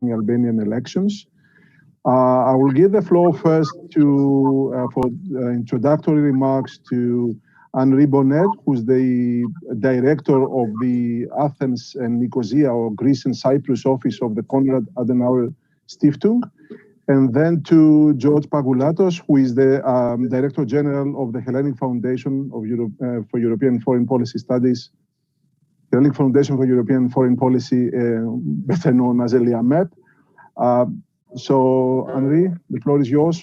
Albanian elections. I will give the floor first to for introductory remarks to Henri Bonnet, who's the director of the Athens and Nicosia, or Greece and Cyprus office of the Konrad Adenauer Stiftung, and then to George Pagoulatos, who is the Director General of the Hellenic Foundation of Europe, for European Foreign Policy Studies, Hellenic Foundation for European Foreign Policy, better known as ELIAMEP. So, Henri, the floor is yours.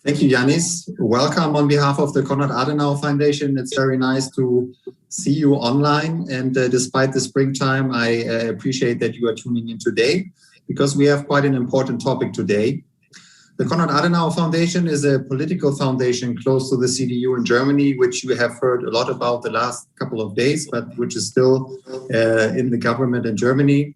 Thank you, Yanis. Welcome on behalf of the Konrad Adenauer Foundation. It's very nice to see you online. And despite the springtime, I appreciate that you are tuning in today, because we have quite an important topic today. The Konrad Adenauer Foundation is a political foundation close to the CDU in Germany, which you have heard a lot about the last couple of days, but which is still in the government in Germany.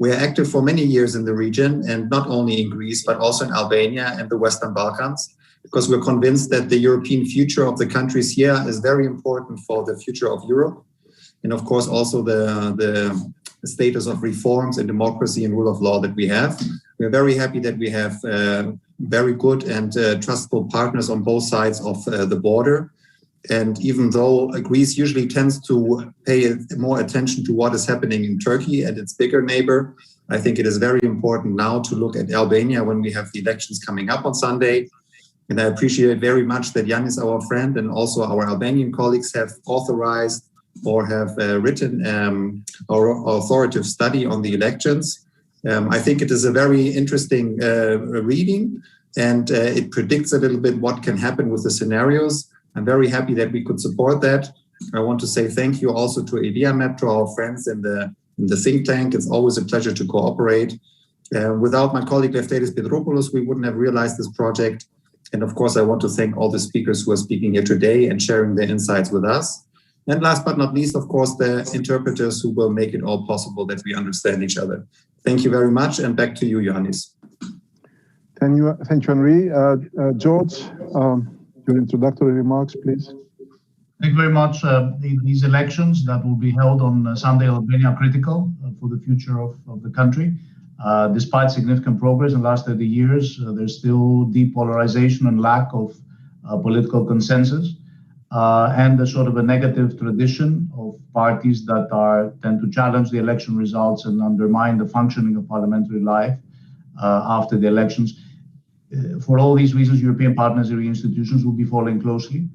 We are active for many years in the region, and not only in Greece, but also in Albania and the Western Balkans, because we're convinced that the European future of the countries here is very important for the future of Europe. And of course, also the status of reforms and democracy and rule of law that we have. We're very happy that we have very good and trustful partners on both sides of the border. And even though Greece usually tends to pay more attention to what is happening in Turkey and its bigger neighbor, I think it is very important now to look at Albania when we have the elections coming up on Sunday. And I appreciate very much that Yanis, our friend, and also our Albanian colleagues have authorized or have written our authoritative study on the elections. I think it is a very interesting reading, and it predicts a little bit what can happen with the scenarios. I'm very happy that we could support that. I want to say thank you also to ELIAMEP, to our friends in the think tank. It's always a pleasure to cooperate. Without my colleague Lefteris Pedropoulos, we wouldn't have realized this project. And of course, I want to thank all the speakers who are speaking here today and sharing their insights with us. And last but not least, of course, the interpreters who will make it all possible that we understand each other. Thank you very much, and back to you, Yanis. Thank you, Henri. George, your introductory remarks, please. Thank you very much. These elections that will be held on Sunday in Albania are critical for the future of the country. Despite significant progress in the last 30 years, there's still deep polarization and lack of political consensus, and a sort of a negative tradition of parties that tend to challenge the election results and undermine the functioning of parliamentary life after the elections. For all these reasons, European partners and institutions will be following closely,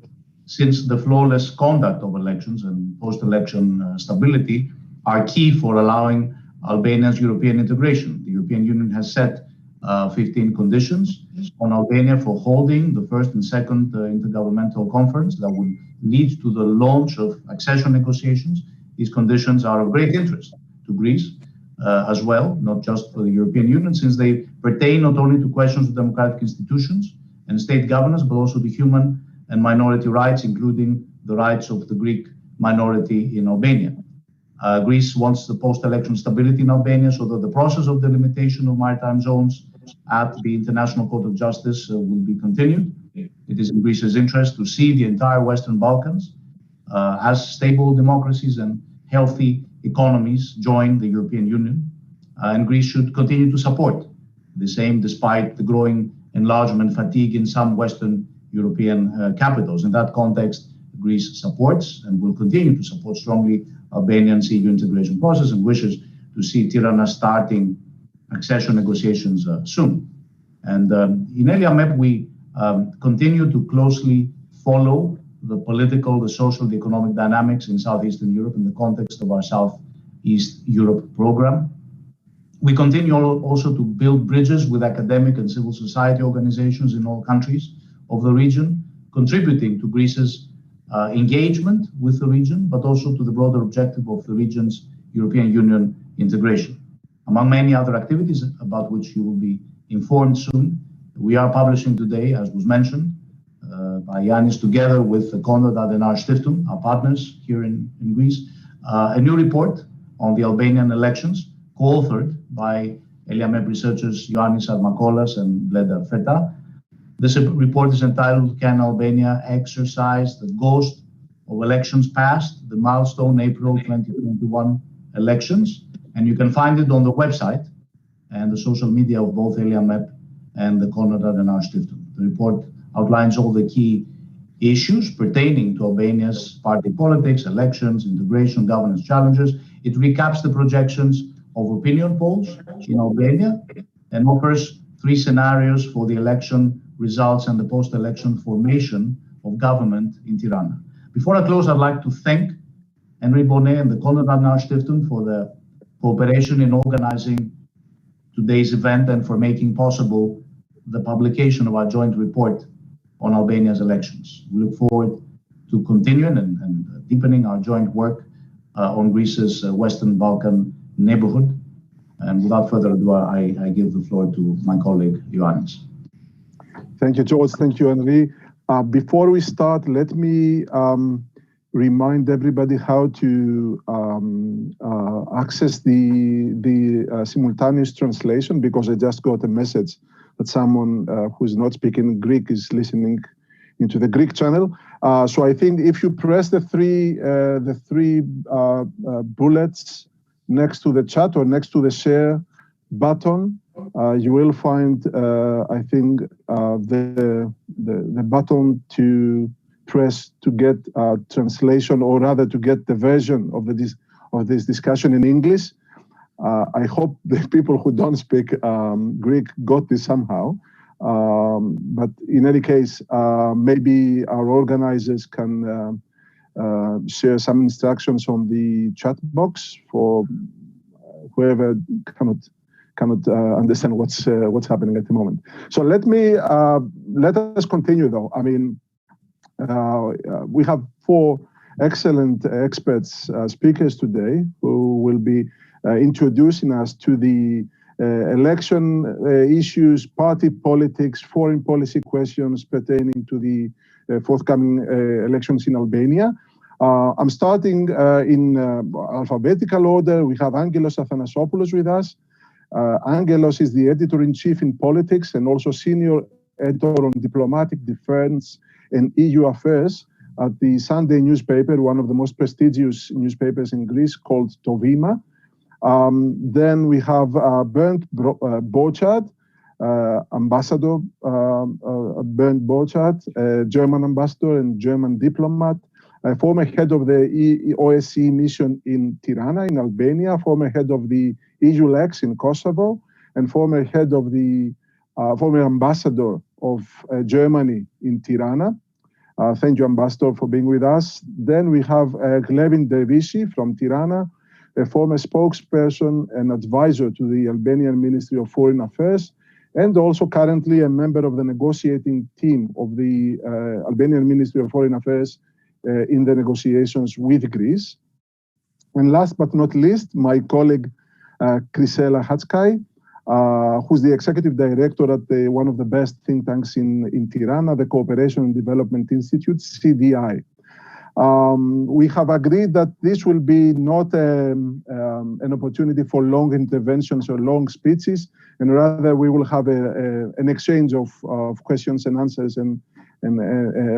since the flawless conduct of elections and post-election stability are key for allowing Albania's European integration. The European Union has set 15 conditions on Albania for holding the first and second intergovernmental conference that would lead to the launch of accession negotiations. These conditions are of great interest to Greece as well, not just for the European Union, since they pertain not only to questions of democratic institutions and state governance, but also to human and minority rights, including the rights of the Greek minority in Albania. Greece wants the post-election stability in Albania so that the process of delimitation of maritime zones at the International Court of Justice will be continued. It is in Greece's interest to see the entire Western Balkans as stable democracies and healthy economies join the European Union. And Greece should continue to support the same despite the growing enlargement fatigue in some Western European capitals. In that context, Greece supports and will continue to support strongly Albanian's EU integration process and wishes to see Tirana starting accession negotiations soon. And in ELIAMEP, we continue to closely follow the political, the social, the economic dynamics in Southeastern Europe in the context of our Southeast Europe program. We continue also to build bridges with academic and civil society organizations in all countries of the region, contributing to Greece's engagement with the region, but also to the broader objective of the region's European Union integration. Among many other activities about which you will be informed soon, we are publishing today, as was mentioned by Yanis, together with the Konrad Adenauer Stiftung, our partners here in Greece, a new report on the Albanian elections, co-authored by ELIAMEP researchers Ioannis Armakolas and Bleda Feta. This report is entitled, Can Albania Exercise the Ghost of Elections Past, the Milestone April 2021 Elections? And you can find it on the website and the social media of both Elia MEP and the Konrad Adenauer Stiftung. The report outlines all the key issues pertaining to Albania's party politics, elections, integration, governance challenges. It recaps the projections of opinion polls in Albania and offers 3 scenarios for the election results and the post-election formation of government in Tirana. Before I close, I'd like to thank Henry Bonnet and the Konrad Adenauer Stiftung for the cooperation in organizing today's event and for making possible the publication of our joint report on Albania's elections. We look forward to continuing and deepening our joint work on Greece's Western Balkan neighborhood. And without further ado, I give the floor to my colleague, Ioannis. Thank you, George. Thank you, Henry. Before we start, let me remind everybody how to access the simultaneous translation, because I just got a message that someone who's not speaking Greek is listening into the Greek channel. So I think if you press the three bullets next to the chat or next to the share button, you will find, I think, the button to press to get translation, or rather to get the version of this discussion in English. I hope the people who don't speak Greek got this somehow. But in any case, maybe our organizers can share some instructions on the chat box for whoever cannot understand what's happening at the moment. So let us continue, though. I mean, we have 4 excellent experts, speakers today, who will be introducing us to the election issues, party politics, foreign policy questions pertaining to the forthcoming elections in Albania. I'm starting in alphabetical order. We have Angelos Athanasopoulos with us. Angelos is the editor-in-chief in politics and also senior editor on diplomatic defense and EU affairs at the Sunday newspaper, one of the most prestigious newspapers in Greece, called Tovima. Then we have Bernd Borchardt, Ambassador Bernd Borchardt, German ambassador and German diplomat, former head of the OSCE mission in Tirana in Albania, former head of the EULEX in Kosovo, and former head of the former ambassador of Germany in Tirana. Thank you, Ambassador, for being with us. Then we have Glevin Dervishi from Tirana, a former spokesperson and advisor to the Albanian Ministry of Foreign Affairs, and also currently a member of the negotiating team of the Albanian Ministry of Foreign Affairs in the negotiations with Greece. And last but not least, my colleague Krisela Hatskai, who's the executive director at one of the best think tanks in Tirana, the Cooperation and Development Institute, CDI. We have agreed that this will be not an opportunity for long interventions or long speeches, and rather we will have an exchange of questions and answers and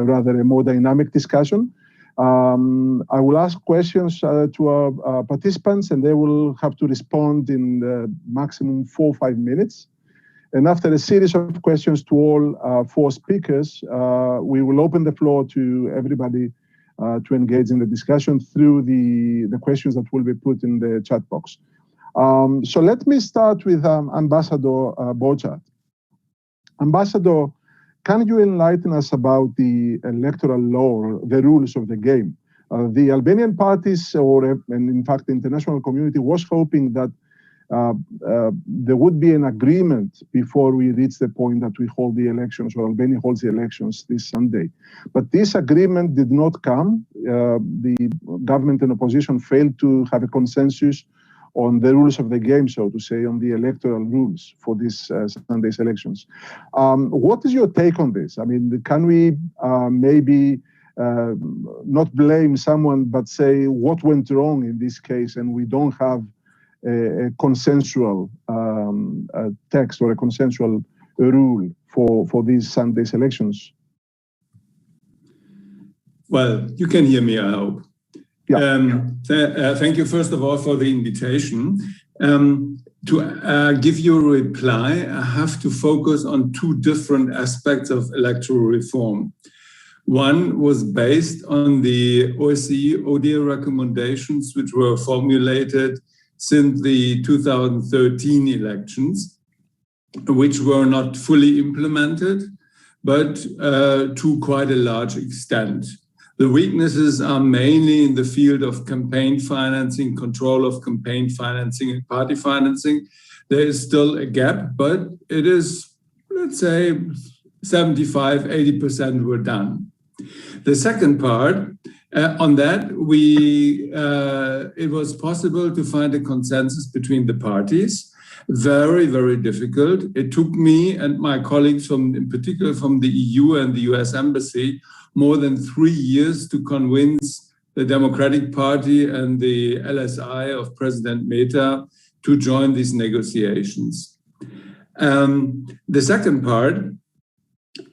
rather a more dynamic discussion. I will ask questions to our participants, and they will have to respond in the maximum 4 or 5 minutes. And after a series of questions to all 4 speakers, we will open the floor to everybody to engage in the discussion through the questions that will be put in the chat box. So let me start with Ambassador Borchardt. Ambassador, can you enlighten us about the electoral law, the rules of the game? The Albanian parties, and in fact the international community, was hoping that there would be an agreement before we reach the point that we hold the elections, or Albania holds the elections this Sunday. But this agreement did not come. The government and opposition failed to have a consensus on the rules of the game, so to say, on the electoral rules for this Sunday's elections. What is your take on this? I mean, can we maybe not blame someone, but say what went wrong in this case, and we don't have a consensual text or a consensual rule for these Sunday's elections? Well, you can hear me, I hope. Yeah. Thank you, first of all, for the invitation. To give you a reply, I have to focus on two different aspects of electoral reform. One was based on the OSCE ODIHR recommendations, which were formulated since the 2013 elections, which were not fully implemented, but to quite a large extent. The weaknesses are mainly in the field of campaign financing, control of campaign financing and party financing. There is still a gap, but it is, let's say, 75, 80% were done. The second part, on that, it was possible to find a consensus between the parties. Very, very difficult. It took me and my colleagues, in particular from the EU and the US Embassy, more than 3 years to convince the Democratic Party and the LSI of President Mehta to join these negotiations. The second part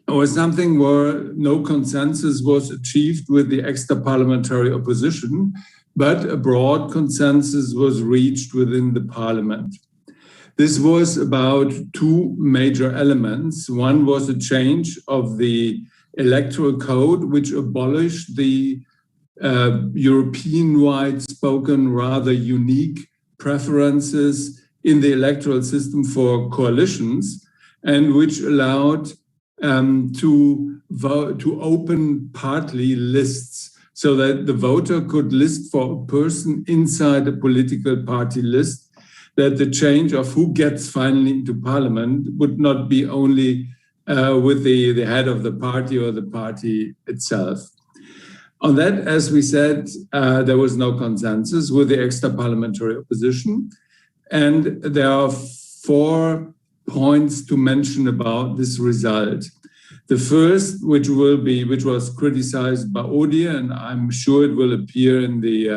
was something where no consensus was achieved with the extra-parliamentary opposition, but a broad consensus was reached within the parliament. This was about two major elements. One was a change of the electoral code, which abolished the European-wide spoken, rather unique preferences in the electoral system for coalitions, and which allowed to open party lists so that the voter could list for a person inside a political party list, that the change of who gets finally into parliament would not be only with the head of the party or the party itself. On that, as we said, there was no consensus with the extra-parliamentary opposition. And there are 4 points to mention about this result. The first, which was criticized by ODIHR, and I'm sure it will appear in the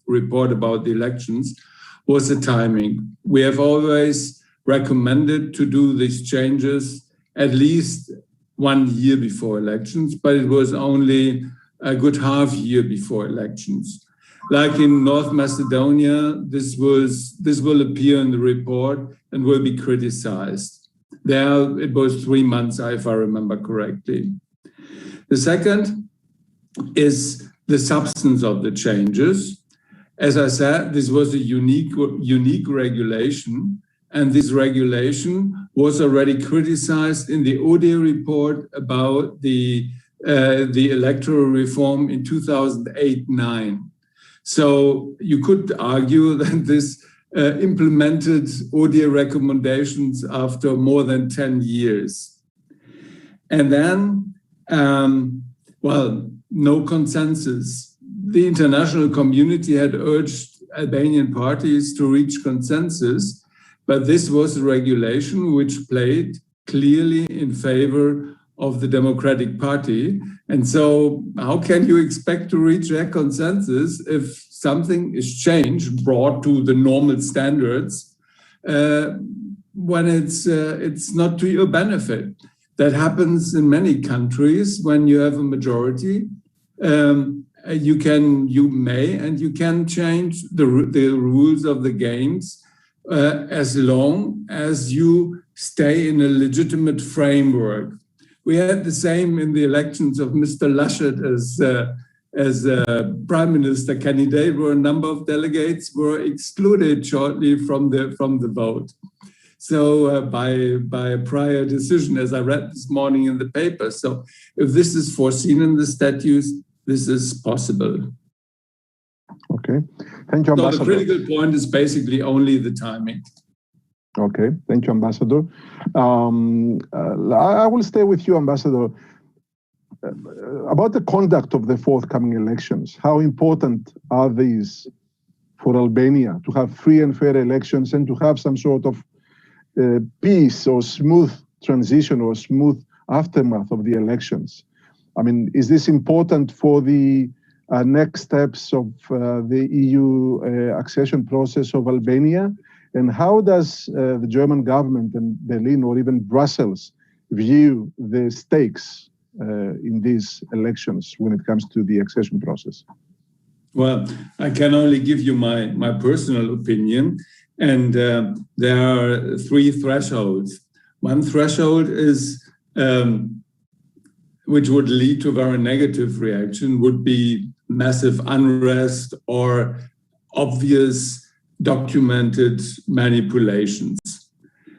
report about the elections, was the timing. We have always recommended to do these changes at least 1 year before elections, but it was only a good half year before elections. Like in North Macedonia, this will appear in the report and will be criticized. There, it was 3 months, if I remember correctly. The second is the substance of the changes. As I said, this was a unique regulation, and this regulation was already criticized in the ODIHR report about the electoral reform in 2008-9. So you could argue that this implemented ODIHR recommendations after more than 10 years. And then, no consensus. The international community had urged Albanian parties to reach consensus, but this was a regulation which played clearly in favor of the Democratic Party. And so how can you expect to reach a consensus if something is changed, brought to the normal standards, when it's not to your benefit? That happens in many countries when you have a majority. You can change the rules of the games as long as you stay in a legitimate framework. We had the same in the elections of Mr. Laschet as prime minister candidate, where a number of delegates were excluded shortly from the vote. So by a prior decision, as I read this morning in the paper. So if this is foreseen in the statutes, this is possible. Okay, thank you, Ambassador. So the critical point is basically only the timing. Okay, thank you, Ambassador. I will stay with you, Ambassador. About the conduct of the forthcoming elections, how important are these for Albania to have free and fair elections and to have some sort of peace or smooth transition or smooth aftermath of the elections? I mean, is this important for the next steps of the EU accession process of Albania? And how does the German government and Berlin or even Brussels view the stakes in these elections when it comes to the accession process? Well, I can only give you my personal opinion. And there are three thresholds. One threshold is, which would lead to a very negative reaction, would be massive unrest or obvious documented manipulations.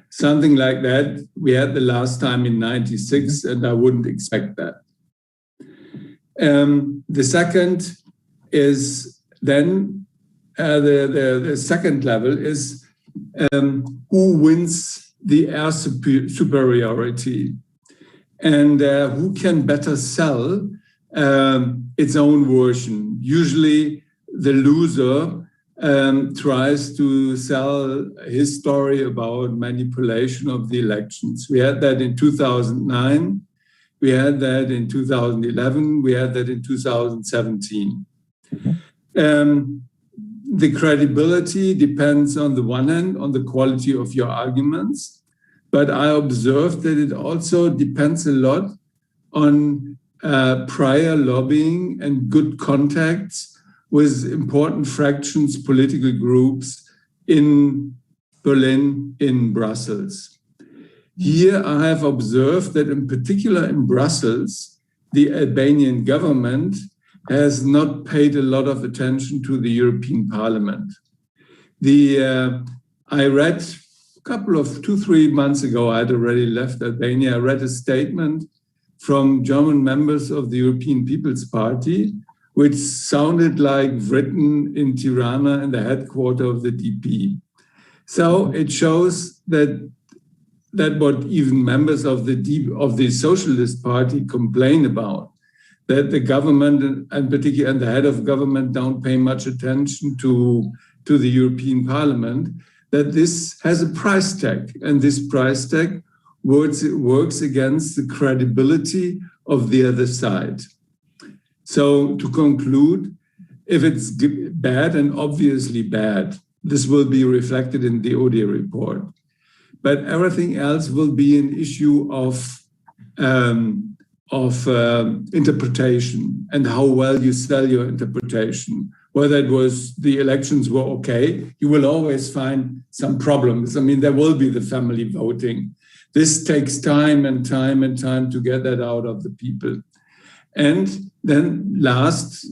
Something like that we had the last time in '96, and I wouldn't expect that. The second is then the second level is who wins the air superiority, and who can better sell its own version. Usually the loser tries to sell his story about manipulation of the elections. We had that in 2009, we had that in 2011, we had that in 2017. The credibility depends on the one hand on the quality of your arguments, but I observed that it also depends a lot on prior lobbying and good contacts with important fractions, political groups in Berlin, in Brussels. Here I have observed that in particular in Brussels, the Albanian government has not paid a lot of attention to the European Parliament. I read a couple of 2-3 months ago, I had already left Albania, I read a statement from German members of the European People's Party, which sounded like written in Tirana in the headquarters of the DP. So it shows that what even members of the Socialist Party complain about, that the government, and particularly and the head of government, don't pay much attention to the European Parliament, that this has a price tag, and this price tag works against the credibility of the other side. So to conclude, if it's bad, and obviously bad, this will be reflected in the ODA report. But everything else will be an issue of interpretation and how well you sell your interpretation. Whether it was the elections were okay, you will always find some problems. I mean, there will be the family voting. This takes time and time and time to get that out of the people. And then last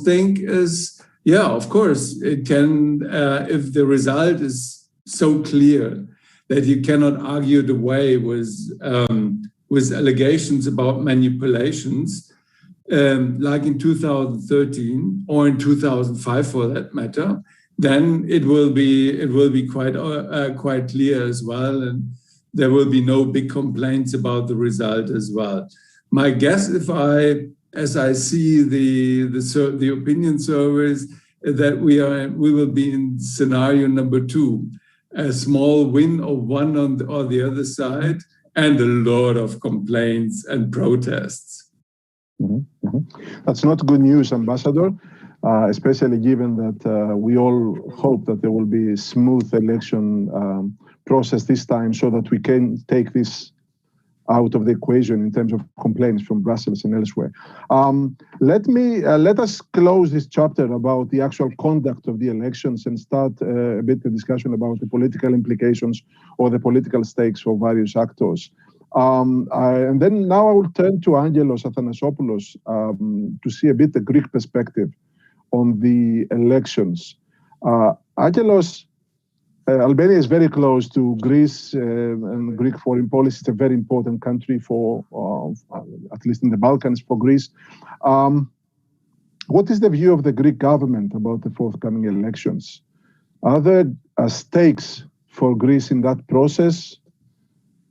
thing is, yeah, of course, it can, if the result is so clear that you cannot argue it away with allegations about manipulations, like in 2013 or in 2005 for that matter, then it will be quite clear as well, and there will be no big complaints about the result as well. My guess, as I see the opinion surveys, that we will be in scenario number 2, a small win of one on the other side, and a lot of complaints and protests. Mm-hmm. Mm-hmm. That's not good news, Ambassador, especially given that we all hope that there will be a smooth election process this time, so that we can take this out of the equation in terms of complaints from Brussels and elsewhere. Let us close this chapter about the actual conduct of the elections and start a bit of discussion about the political implications or the political stakes for various actors. And then now I will turn to Angelos Athanasopoulos to see a bit the Greek perspective on the elections. Angelos, Albania is very close to Greece, and Greek foreign policy is a very important country for, at least in the Balkans, for Greece. What is the view of the Greek government about the forthcoming elections? Are there stakes for Greece in that process?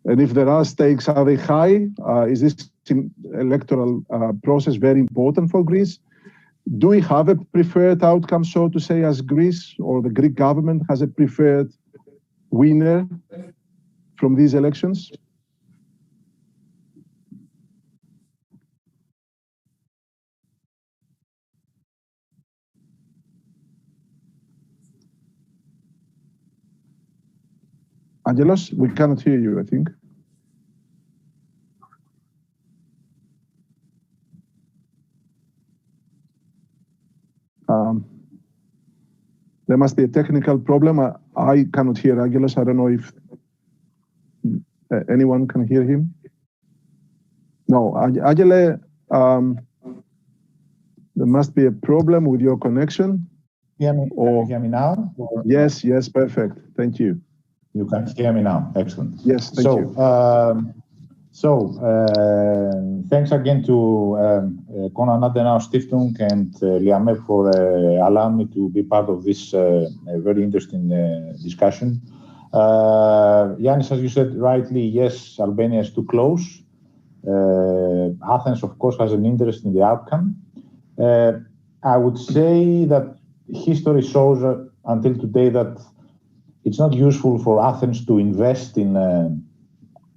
And if there are stakes, are they high? Is this electoral process very important for Greece? Do we have a preferred outcome, so to say, as Greece, or the Greek government has a preferred winner from these elections? Angelos, we cannot hear you, I think. There must be a technical problem. I cannot hear Angelos. I don't know if anyone can hear him. No, Agile, there must be a problem with your connection. Hear me now? Yes, perfect. Thank you. You can hear me now. Excellent. Yes, thank you. Thanks again to Konrad Adenauer Stiftung and Liame for allowing me to be part of this very interesting discussion. Yanis, as you said rightly, yes, Albania is too close. Athens, of course, has an interest in the outcome. I would say that history shows until today that it's not useful for Athens to invest in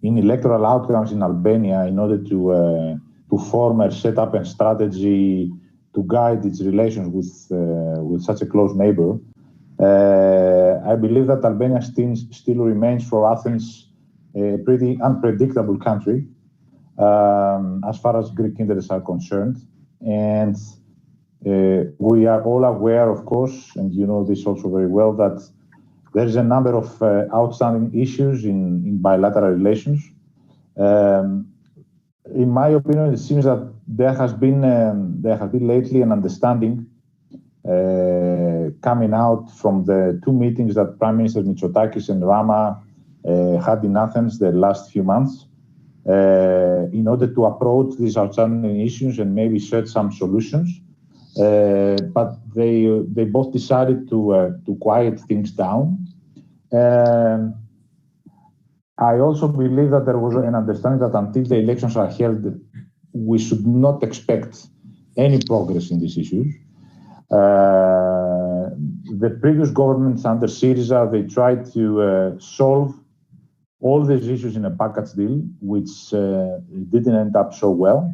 electoral outcomes in Albania in order to form a setup and strategy to guide its relations with such a close neighbor. I believe that Albania still remains for Athens a pretty unpredictable country as far as Greek interests are concerned. And we are all aware, of course, and you know this also very well, that there is a number of outstanding issues in bilateral relations. In my opinion, it seems that there has been lately an understanding coming out from the two meetings that Prime Minister Mitsotakis and Rama had in Athens the last few months, in order to approach these outstanding issues and maybe set some solutions. But they both decided to quiet things down. I also believe that there was an understanding that until the elections are held, we should not expect any progress in these issues. The previous governments under Syriza, they tried to solve all these issues in a package deal, which didn't end up so well.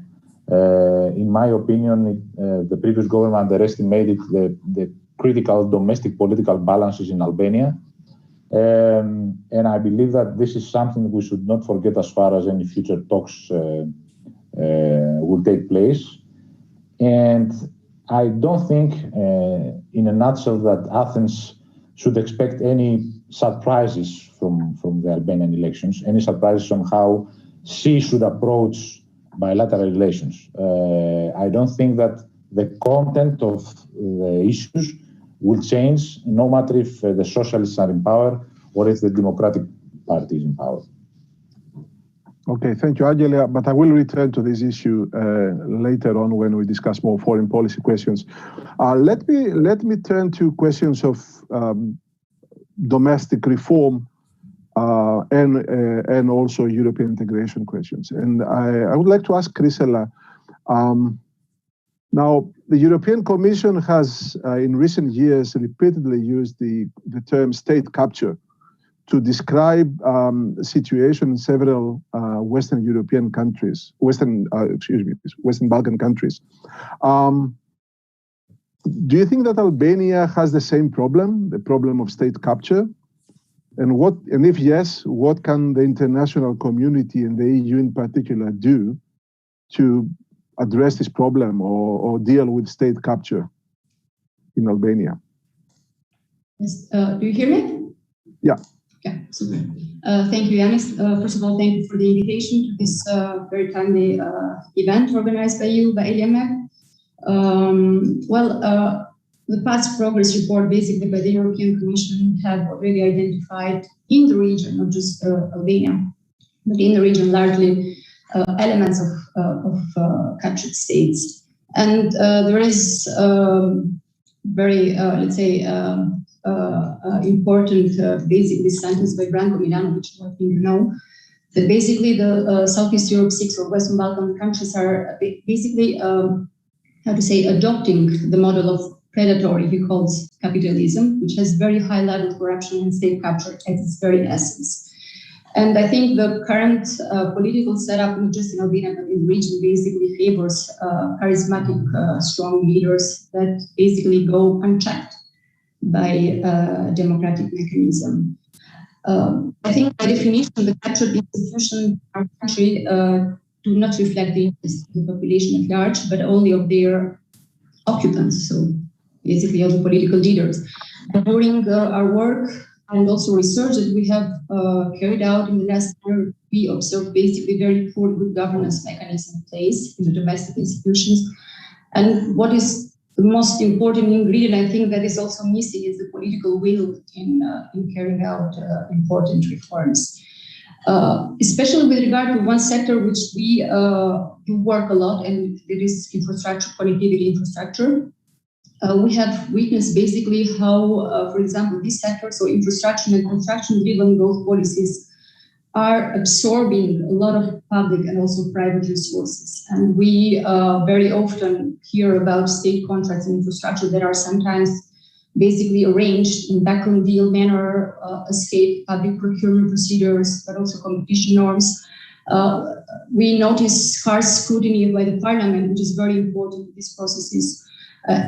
In my opinion, the previous government underestimated the critical domestic political balances in Albania. And I believe that this is something we should not forget as far as any future talks will take place. And I don't think, in a nutshell, that Athens should expect any surprises from the Albanian elections, any surprises on how she should approach bilateral relations. I don't think that the content of the issues will change, no matter if the socialists are in power or if the Democratic Party is in power. Okay, thank you, Angela. But I will return to this issue later on when we discuss more foreign policy questions. Let me turn to questions of domestic reform and also European integration questions. And I would like to ask Chrysela. Now, the European Commission has, in recent years, repeatedly used the term state capture to describe the situation in several Western European countries, Western Balkan countries. Do you think that Albania has the same problem, the problem of state capture? And if yes, what can the international community and the EU in particular do to address this problem or deal with state capture in Albania? Yes, do you hear me? Yeah. Yeah, super. Thank you, Yanis. First of all, thank you for the invitation to this very timely event organized by you, by ELIAMEC. The past progress report, basically by the European Commission, have already identified in the region, not just Albania, but in the region largely elements of captured states. And there is very, let's say, important basically sentence by Branko Milanovic, who I think you know, that basically the Southeast Europe 6 or Western Balkan countries are basically, how to say, adopting the model of predatory, he calls capitalism, which has very high level corruption and state capture at its very essence. And I think the current political setup, not just in Albania, but in the region, basically favors charismatic, strong leaders that basically go unchecked by democratic mechanism. I think by definition, the captured institutions in our country do not reflect the interests of the population at large, but only of their occupants, so basically of the political leaders. And during our work, and also research that we have carried out in the last year, we observed basically very poor good governance mechanism in place in the domestic institutions. And what is the most important ingredient, I think, that is also missing is the political will in carrying out important reforms. Especially with regard to one sector which we do work a lot, and it is infrastructure, connectivity infrastructure. We have witnessed basically how, for example, this sector, so infrastructure and construction-driven growth policies, are absorbing a lot of public and also private resources. And we very often hear about state contracts in infrastructure that are sometimes basically arranged in backroom deal manner, escape public procurement procedures, but also competition norms. We notice harsh scrutiny by the parliament, which is very important in these processes.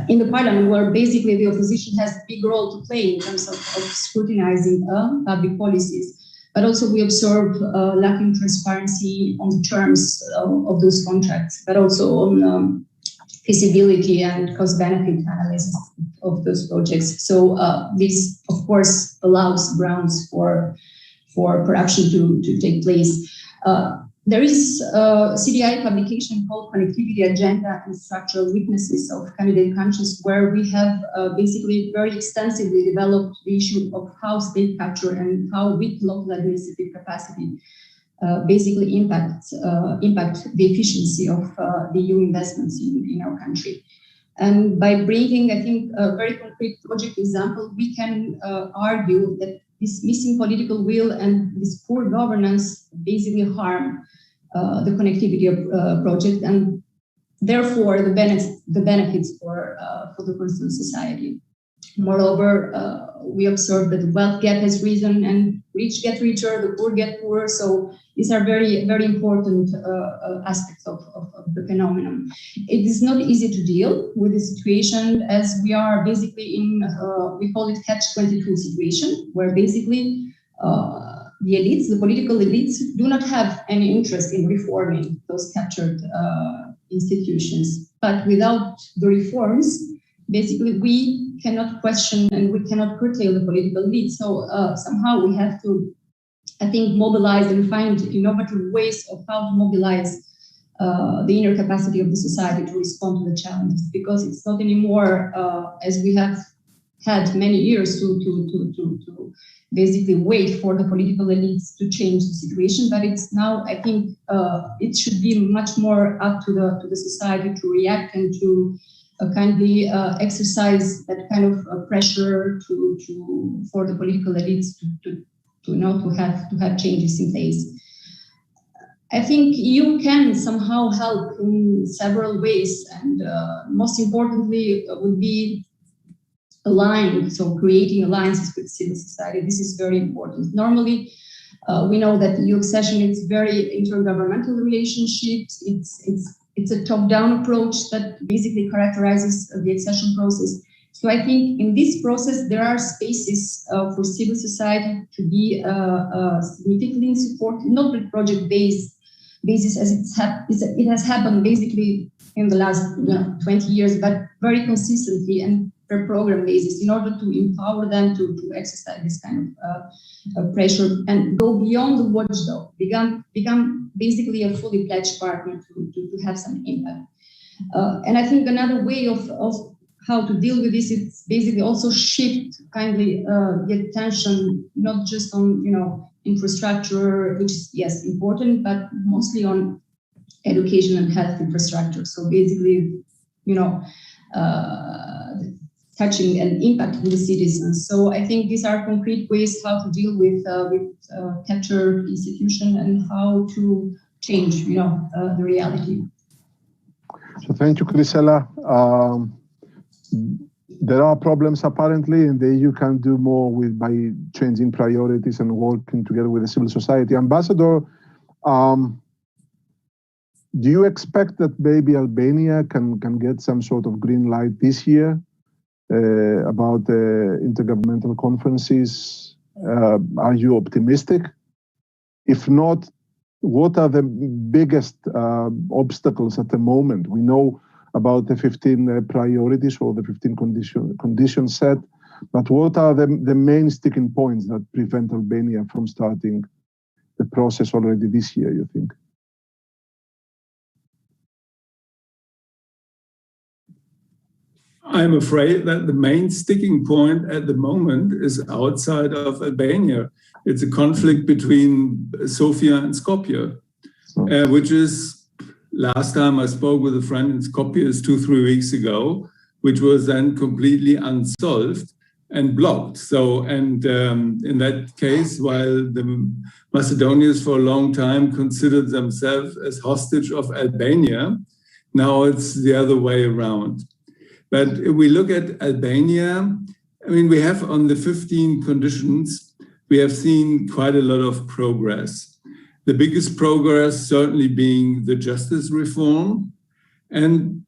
In the parliament, where basically the opposition has a big role to play in terms of scrutinizing public policies. But also we observe lacking transparency on the terms of those contracts, but also on feasibility and cost-benefit analysis of those projects. So this, of course, allows grounds for corruption to take place. There is a CDI publication called Connectivity Agenda and Structural Weaknesses of Candidate Countries, where we have basically very extensively developed the issue of how state capture and how weak local administrative capacity basically impact the efficiency of the EU investments in our country. And by bringing, I think, a very concrete project example, we can argue that this missing political will and this poor governance basically harm the connectivity project, and therefore the benefits for the concerned society. Moreover, we observe that the wealth gap has risen and rich get richer, the poor get poorer. So these are very, very important aspects of the phenomenon. It is not easy to deal with the situation, as we are basically in, we call it catch-22 situation, where basically the elites, the political elites, do not have any interest in reforming those captured institutions. But without the reforms, basically we cannot question and we cannot curtail the political elite. So somehow we have to, I think, mobilize and find innovative ways of how to mobilize the inner capacity of the society to respond to the challenges, because it's not anymore as we have had many years to basically wait for the political elites to change the situation, but it's now, I think, it should be much more up to the society to react and to kindly exercise that kind of pressure for the political elites to have changes in place. I think EU can somehow help in several ways, and most importantly would be aligned, so creating alliances with civil society. This is very important. Normally, we know that EU accession is very intergovernmental relationships. It's a top-down approach that basically characterizes the accession process. So I think in this process, there are spaces for civil society to be significantly supported, not with project-based basis as it has happened basically in the last 20 years, but very consistently and per program basis, in order to empower them to exercise this kind of pressure and go beyond the watchdog, become basically a fully pledged partner to have some impact. And I think another way of how to deal with this is basically also shift kindly the attention not just on infrastructure, which is yes important, but mostly on education and health infrastructure. So basically, touching and impacting the citizens. So I think these are concrete ways how to deal with captured institution and how to change, the reality. So thank you, Chrysela. There are problems apparently, and the EU can do more by changing priorities and working together with the civil society. Ambassador, do you expect that maybe Albania can get some sort of green light this year about the intergovernmental conferences? Are you optimistic? If not, what are the biggest obstacles at the moment? We know about the 15 priorities or the 15 conditions set, But what are the main sticking points that prevent Albania from starting the process already this year, you think? I'm afraid that the main sticking point at the moment is outside of Albania. It's a conflict between Sofia and Skopje, which is, last time I spoke with a friend in Skopje is 2-3 weeks ago, which was then completely unsolved and blocked. So, and in that case, while the Macedonians for a long time considered themselves as hostage of Albania, now it's the other way around. But if we look at Albania, I mean, we have on the 15 conditions, we have seen quite a lot of progress. The biggest progress certainly being the justice reform. And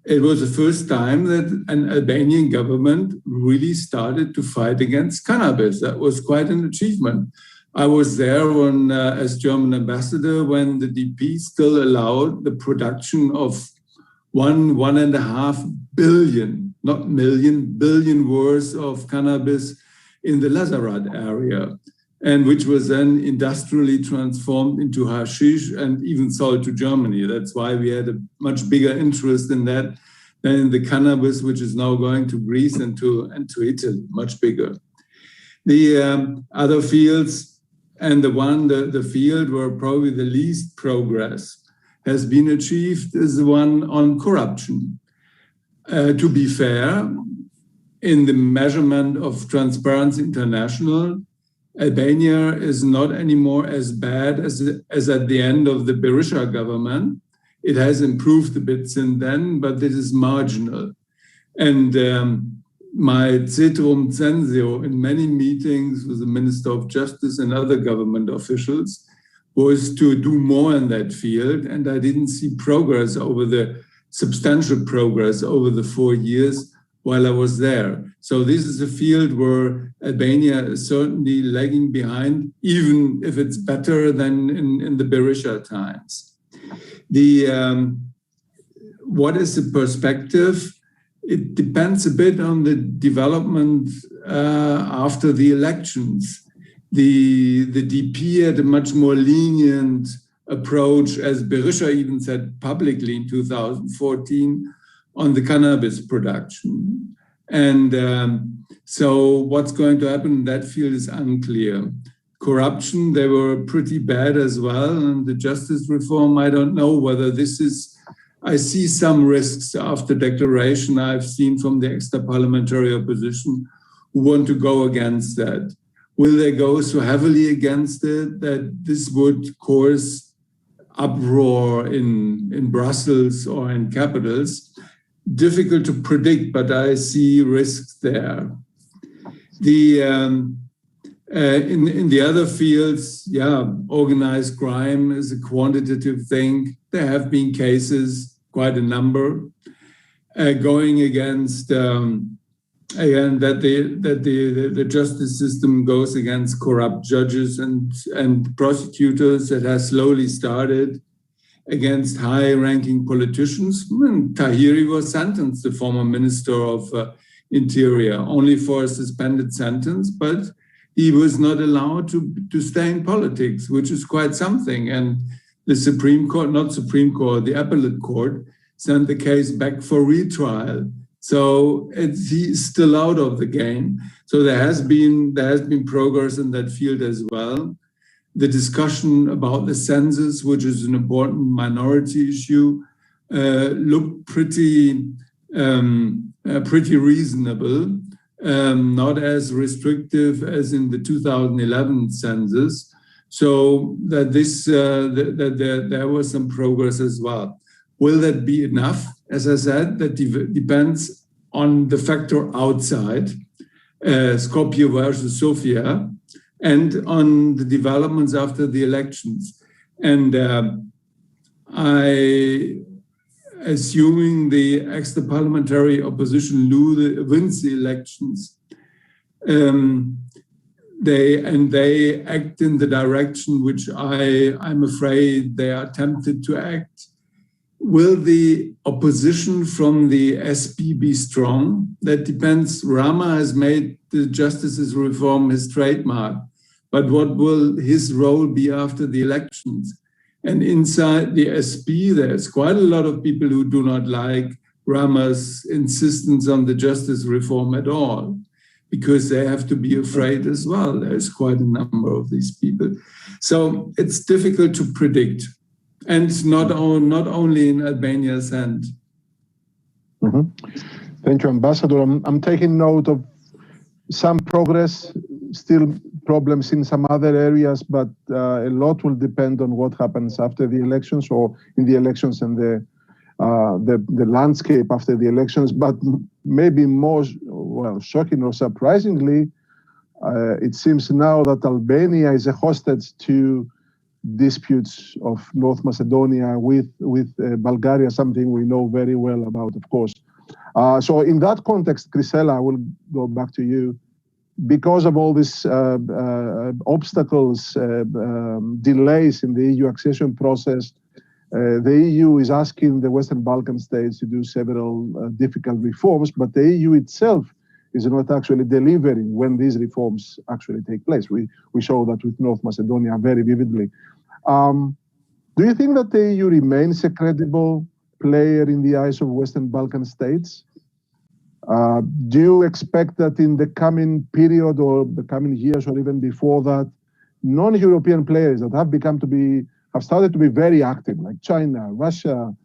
it was the first time that an Albanian government really started to fight against cannabis. That was quite an achievement. I was there when, as German ambassador when the DP still allowed the production of 1.5 billion, not million, billion worth of cannabis in the Lazarad area, and which was then industrially transformed into hashish and even sold to Germany. That's why we had a much bigger interest in that than in the cannabis, which is now going to Greece and to Italy, much bigger. The other fields, and the field where probably the least progress has been achieved is the one on corruption. To be fair, in the measurement of Transparency International, Albania is not anymore as bad as at the end of the Berisha government. It has improved a bit since then, but this is marginal. And my ceterum censeo in many meetings with the Minister of Justice and other government officials was to do more in that field. And I didn't see progress substantial progress over the 4 years while I was there. So this is a field where Albania is certainly lagging behind, even if it's better than in the Berisha times. What is the perspective? It depends a bit on the development after the elections. The DP had a much more lenient approach, as Berisha even said publicly in 2014, on the cannabis production. And so what's going to happen in that field is unclear. Corruption, they were pretty bad as well. And the justice reform, I don't know whether this is, I see some risks after declaration I've seen from the extra-parliamentary opposition who want to go against that. Will they go so heavily against it that this would cause uproar in Brussels or in capitals? Difficult to predict, but I see risks there. In the other fields, organized crime is a quantitative thing. There have been cases, quite a number, going against again that the justice system goes against corrupt judges and prosecutors. That has slowly started against high-ranking politicians. Tahiri was sentenced, the former Minister of Interior, only for a suspended sentence, but he was not allowed to stay in politics, which is quite something. And the Supreme Court, not Supreme Court, the Appellate Court, sent the case back for retrial. So he's still out of the game. So there has been progress in that field as well. The discussion about the census, which is an important minority issue, looked pretty reasonable, not as restrictive as in the 2011 census. So that there was some progress as well. Will that be enough? As I said, that depends on the factor outside, Skopje versus Sofia, and on the developments after the elections. And assuming the extra-parliamentary opposition wins the elections, they act in the direction which I'm afraid they are tempted to act. will the opposition from the SP be strong? That depends. Rama has made the justices reform his trademark, but what will his role be after the elections? And inside the SP, there's quite a lot of people who do not like Rama's insistence on the justice reform at all, because they have to be afraid as well. There's quite a number of these people. So it's difficult to predict. And not only in Albania's hand. Mm-hmm. Thank you, Ambassador. I'm taking note of some progress, still problems in some other areas, but a lot will depend on what happens after the elections, or in the elections and the landscape after the elections. But maybe more, well, shocking or surprisingly, it seems now that Albania is a hostage to disputes of North Macedonia with Bulgaria, something we know very well about, of course. So in that context, Chrysela, I will go back to you. Because of all these obstacles, delays in the EU accession process, the EU is asking the Western Balkan states to do several difficult reforms, but the EU itself is not actually delivering when these reforms actually take place. We show that with North Macedonia very vividly. Do you think that the EU remains a credible player in the eyes of Western Balkan states? Do you expect that in the coming period or the coming years or even before that, non-European players that have started to be very active, like China, Russia,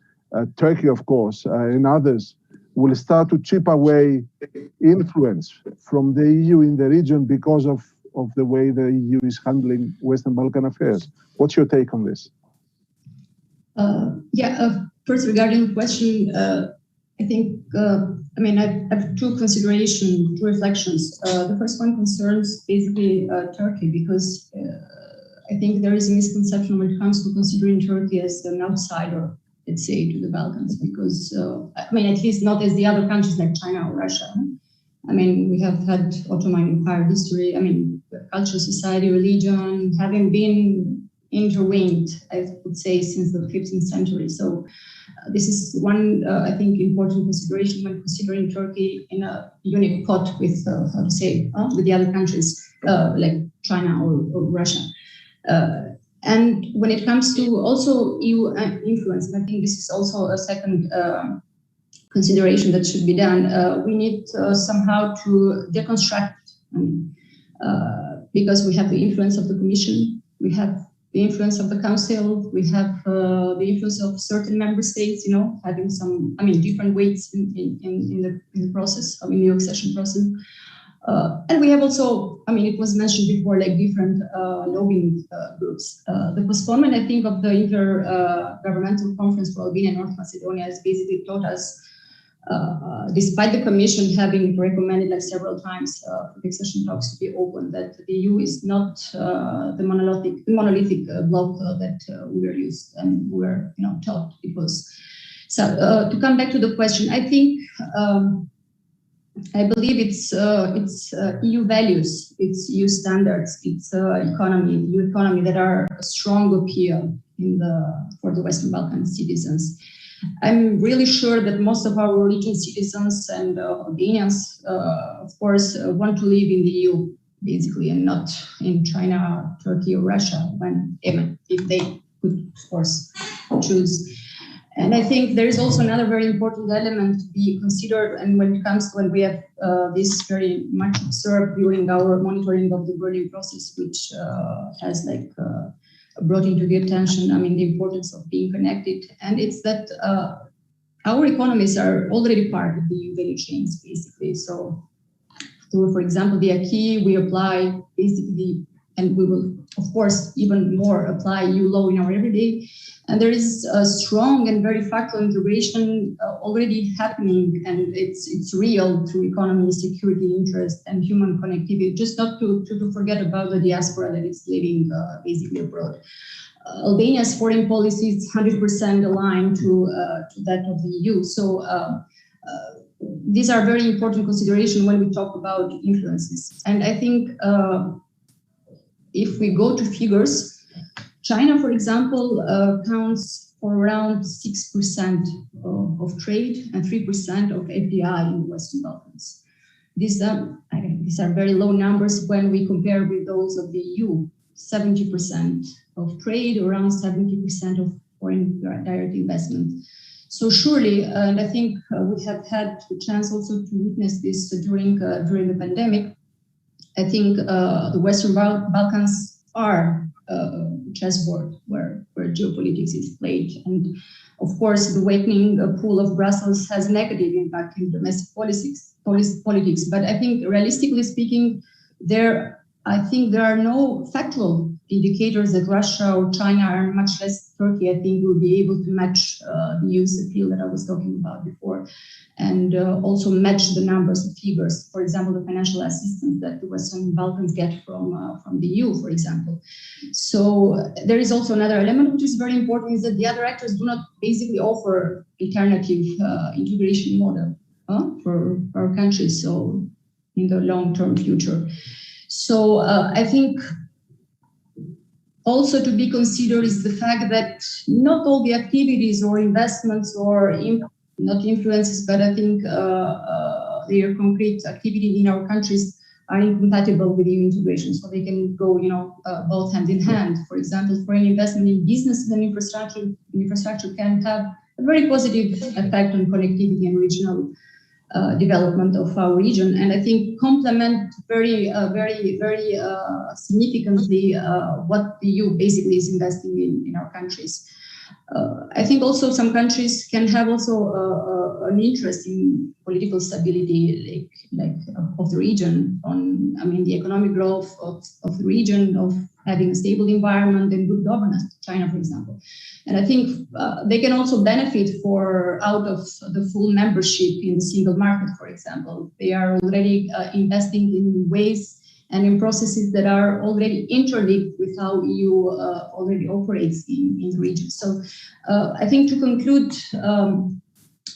Turkey, of course, and others, will start to chip away influence from the EU in the region because of the way the EU is handling Western Balkan affairs? What's your take on this? First, regarding the question, I think, I have two reflections. The first one concerns basically Turkey, because I think there is a misconception when it comes to considering Turkey as an outsider, let's say, to the Balkans, because, at least not as the other countries like China or Russia. We have had Ottoman Empire history, culture, society, religion, having been intertwined, I would say, since the 15th century. So this is one, I think, important consideration when considering Turkey in a unique pot with, with the other countries like China or Russia. And when it comes to also EU influence, and I think this is also a second consideration that should be done, we need somehow to deconstruct, because we have the influence of the Commission, we have the influence of the Council, we have the influence of certain member states, having some, different weights in the process, in the accession process. And we have also, it was mentioned before, like different lobbying groups. The postponement, I think, of the Intergovernmental Conference for Albania and North Macedonia has basically taught us, despite the Commission having recommended several times for the accession talks to be open, that the EU is not the monolithic bloc that we are used and we were taught it was. So to come back to the question, I think I believe it's EU values, it's EU standards, it's EU economy that are a strong appeal for the Western Balkan citizens. I'm really sure that most of our Norwegian citizens and Albanians, of course, want to live in the EU, basically, and not in China, Turkey, or Russia, if they could, of course, choose. And I think there is also another very important element to be considered, and when we have this very much observed during our monitoring of the Berlin process, which has brought into the attention, the importance of being connected, and it's that our economies are already part of the EU value chains, basically. So, for example, the acquis we apply basically, and we will, of course, even more apply EU law in our everyday. And there is a strong and very factual integration already happening, and it's real through economy, security, interest, and human connectivity. Just not to forget about the diaspora that is living basically abroad. Albania's foreign policy is 100% aligned to that of the EU. So these are very important considerations when we talk about influences. And I think if we go to figures, China, for example, counts for around 6% of trade and 3% of FDI in the Western Balkans. These are very low numbers when we compare with those of the EU. 70% of trade, around 70% of foreign direct investment. So surely, and I think we have had the chance also to witness this during the pandemic, I think the Western Balkans are a chessboard where geopolitics is played. And of course, the weakening pull of Brussels has negative impact in domestic politics. But I think, realistically speaking, I think there are no factual indicators that Russia or China, and much less Turkey, I think, will be able to match the EU's appeal that I was talking about before, and also match the numbers and figures. For example, the financial assistance that the Western Balkans get from the EU, for example. So there is also another element which is very important, is that the other actors do not basically offer alternative integration model for our countries. So in the long-term future. So I think also to be considered is the fact that not all the activities or investments or not influences, but I think their concrete activity in our countries are incompatible with EU integration. So they can go, both hand in hand. For example, foreign investment in business and infrastructure can have a very positive effect on connectivity and regional development of our region, and I think complement very significantly what the EU basically is investing in our countries. I think also some countries can have also an interest in political stability, like of the region, the economic growth of the region, of having a stable environment and good governance, China, for example. And I think they can also benefit out of the full membership in the single market, for example. They are already investing in ways and in processes that are already interlinked with how EU already operates in the region. So I think to conclude,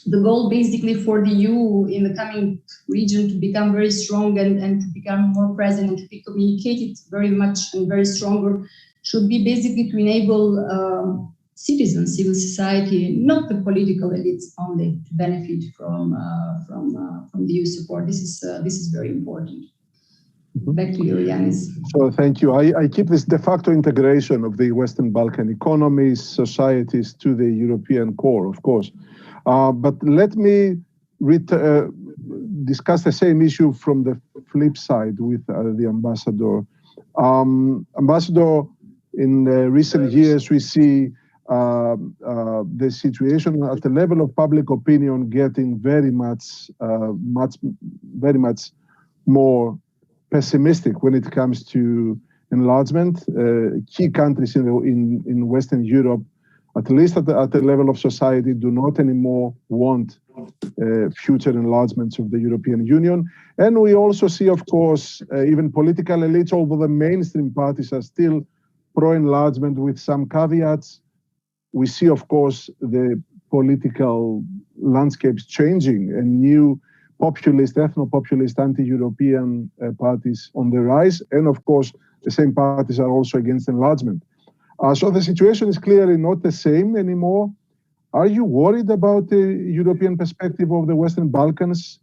the goal basically for the EU in the coming region to become very strong and to become more present and to be communicated very much and very stronger should be basically to enable citizens, civil society, not the political elites only, to benefit from the EU support. This is very important. Back to you, Yanis. So thank you. I keep this de facto integration of the Western Balkan economies, societies to the European core, of course. But let me discuss the same issue from the flip side with the ambassador. Ambassador, in recent years, we see the situation at the level of public opinion getting very much more pessimistic when it comes to enlargement. Key countries in Western Europe, at least at the level of society, do not anymore want future enlargements of the European Union. And we also see, of course, even political elites, although the mainstream parties are still pro-enlargement with some caveats. We see, of course, the political landscapes changing and new populist, ethno-populist, anti-European parties on the rise. And of course, the same parties are also against enlargement. So the situation is clearly not the same anymore. Are you worried about the European perspective of the Western Balkans?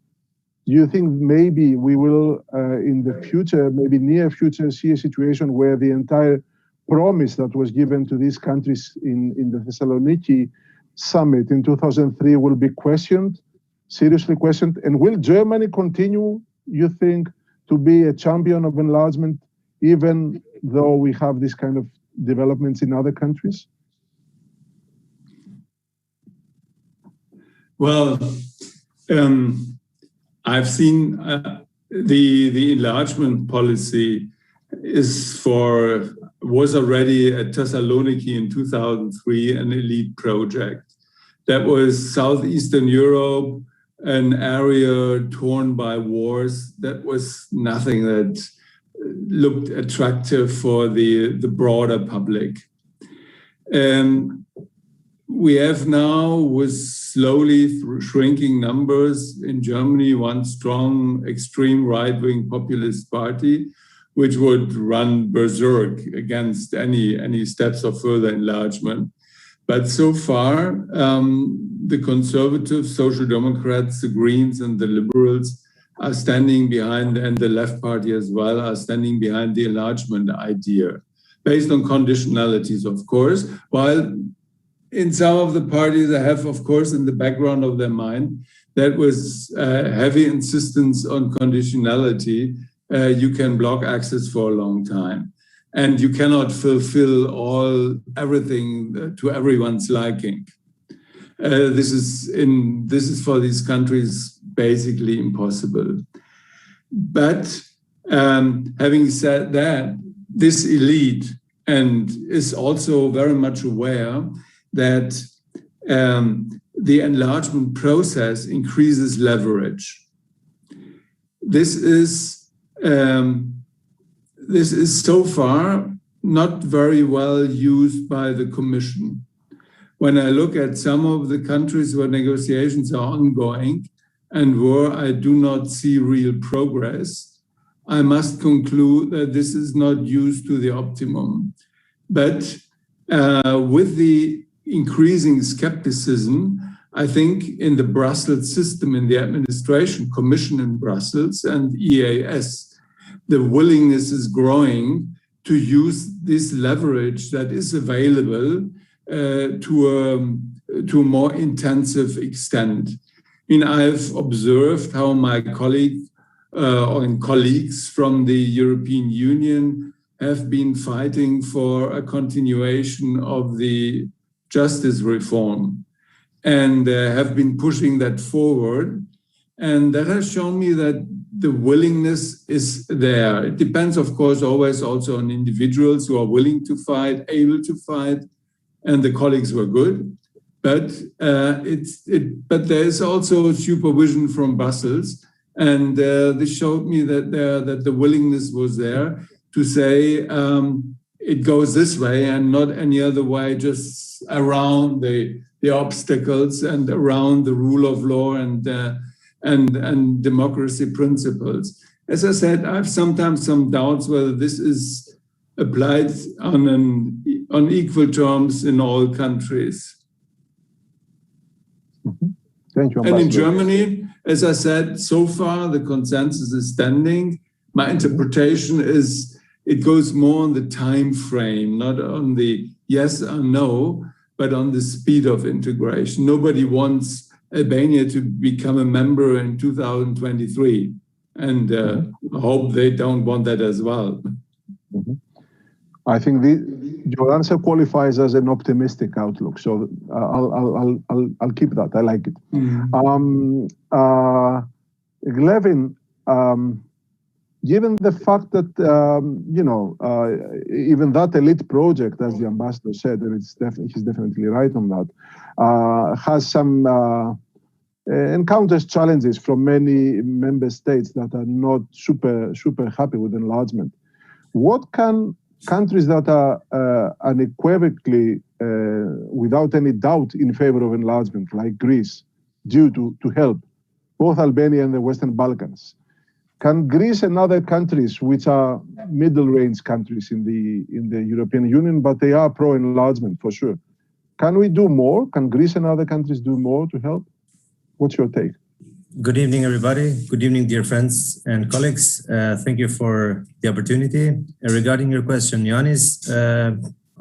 Do you think maybe we will, in the future, maybe near future, see a situation where the entire promise that was given to these countries in the Thessaloniki summit in 2003 will be questioned, seriously questioned? And will Germany continue, you think, to be a champion of enlargement, even though we have this kind of developments in other countries? Well, I've seen the enlargement policy was already at Thessaloniki in 2003 an elite project. That was Southeastern Europe, an area torn by wars. That was nothing that looked attractive for the broader public. We have now, with slowly shrinking numbers in Germany, one strong extreme right-wing populist party, which would run berserk against any steps of further enlargement. But so far, the conservatives, social democrats, the Greens and the liberals are standing behind, and the left party as well, are standing behind the enlargement idea, based on conditionalities, of course, while in some of the parties I have, of course, in the background of their mind, that was heavy insistence on conditionality. You can block access for a long time, and you cannot fulfill everything to everyone's liking. This is for these countries basically impossible. But having said that, this elite and is also very much aware that the enlargement process increases leverage. This is so far not very well used by the Commission. When I look at some of the countries where negotiations are ongoing and where I do not see real progress, I must conclude that this is not used to the optimum. But with the increasing skepticism, I think in the Brussels system, in the administration, Commission in Brussels and EAS, the willingness is growing to use this leverage that is available to a more intensive extent. I've observed how my colleagues from the European Union have been fighting for a continuation of the justice reform and have been pushing that forward. And that has shown me that the willingness is there. It depends, of course, always also on individuals who are willing to fight, able to fight, and the colleagues were good. But there is also supervision from Brussels, and this showed me that the willingness was there to say it goes this way and not any other way, just around the obstacles and around the rule of law and democracy principles. As I said, I have sometimes some doubts whether this is applied on equal terms in all countries. Mm-hmm. Thank you. And in Germany, as I said, so far the consensus is standing. My interpretation is it goes more on the time frame, not on the yes or no, but on the speed of integration. Nobody wants Albania to become a member in 2023, and I hope they don't want that as well. Mm-hmm. I think your answer qualifies as an optimistic outlook, so I'll keep that. I like it. Mm-hmm. Glevin, given the fact that even that elite project, as the ambassador said, and he's definitely right on that, has some encounters challenges from many member states that are not super happy with enlargement. What can countries that are unequivocally, without any doubt, in favor of enlargement, like Greece, do to help both Albania and the Western Balkans? Can Greece and other countries, which are middle-range countries in the European Union, but they are pro-enlargement for sure, can we do more? Can Greece and other countries do more to help? What's your take? Good evening, everybody. Good evening, dear friends and colleagues. Thank you for the opportunity. Regarding your question, Yanis,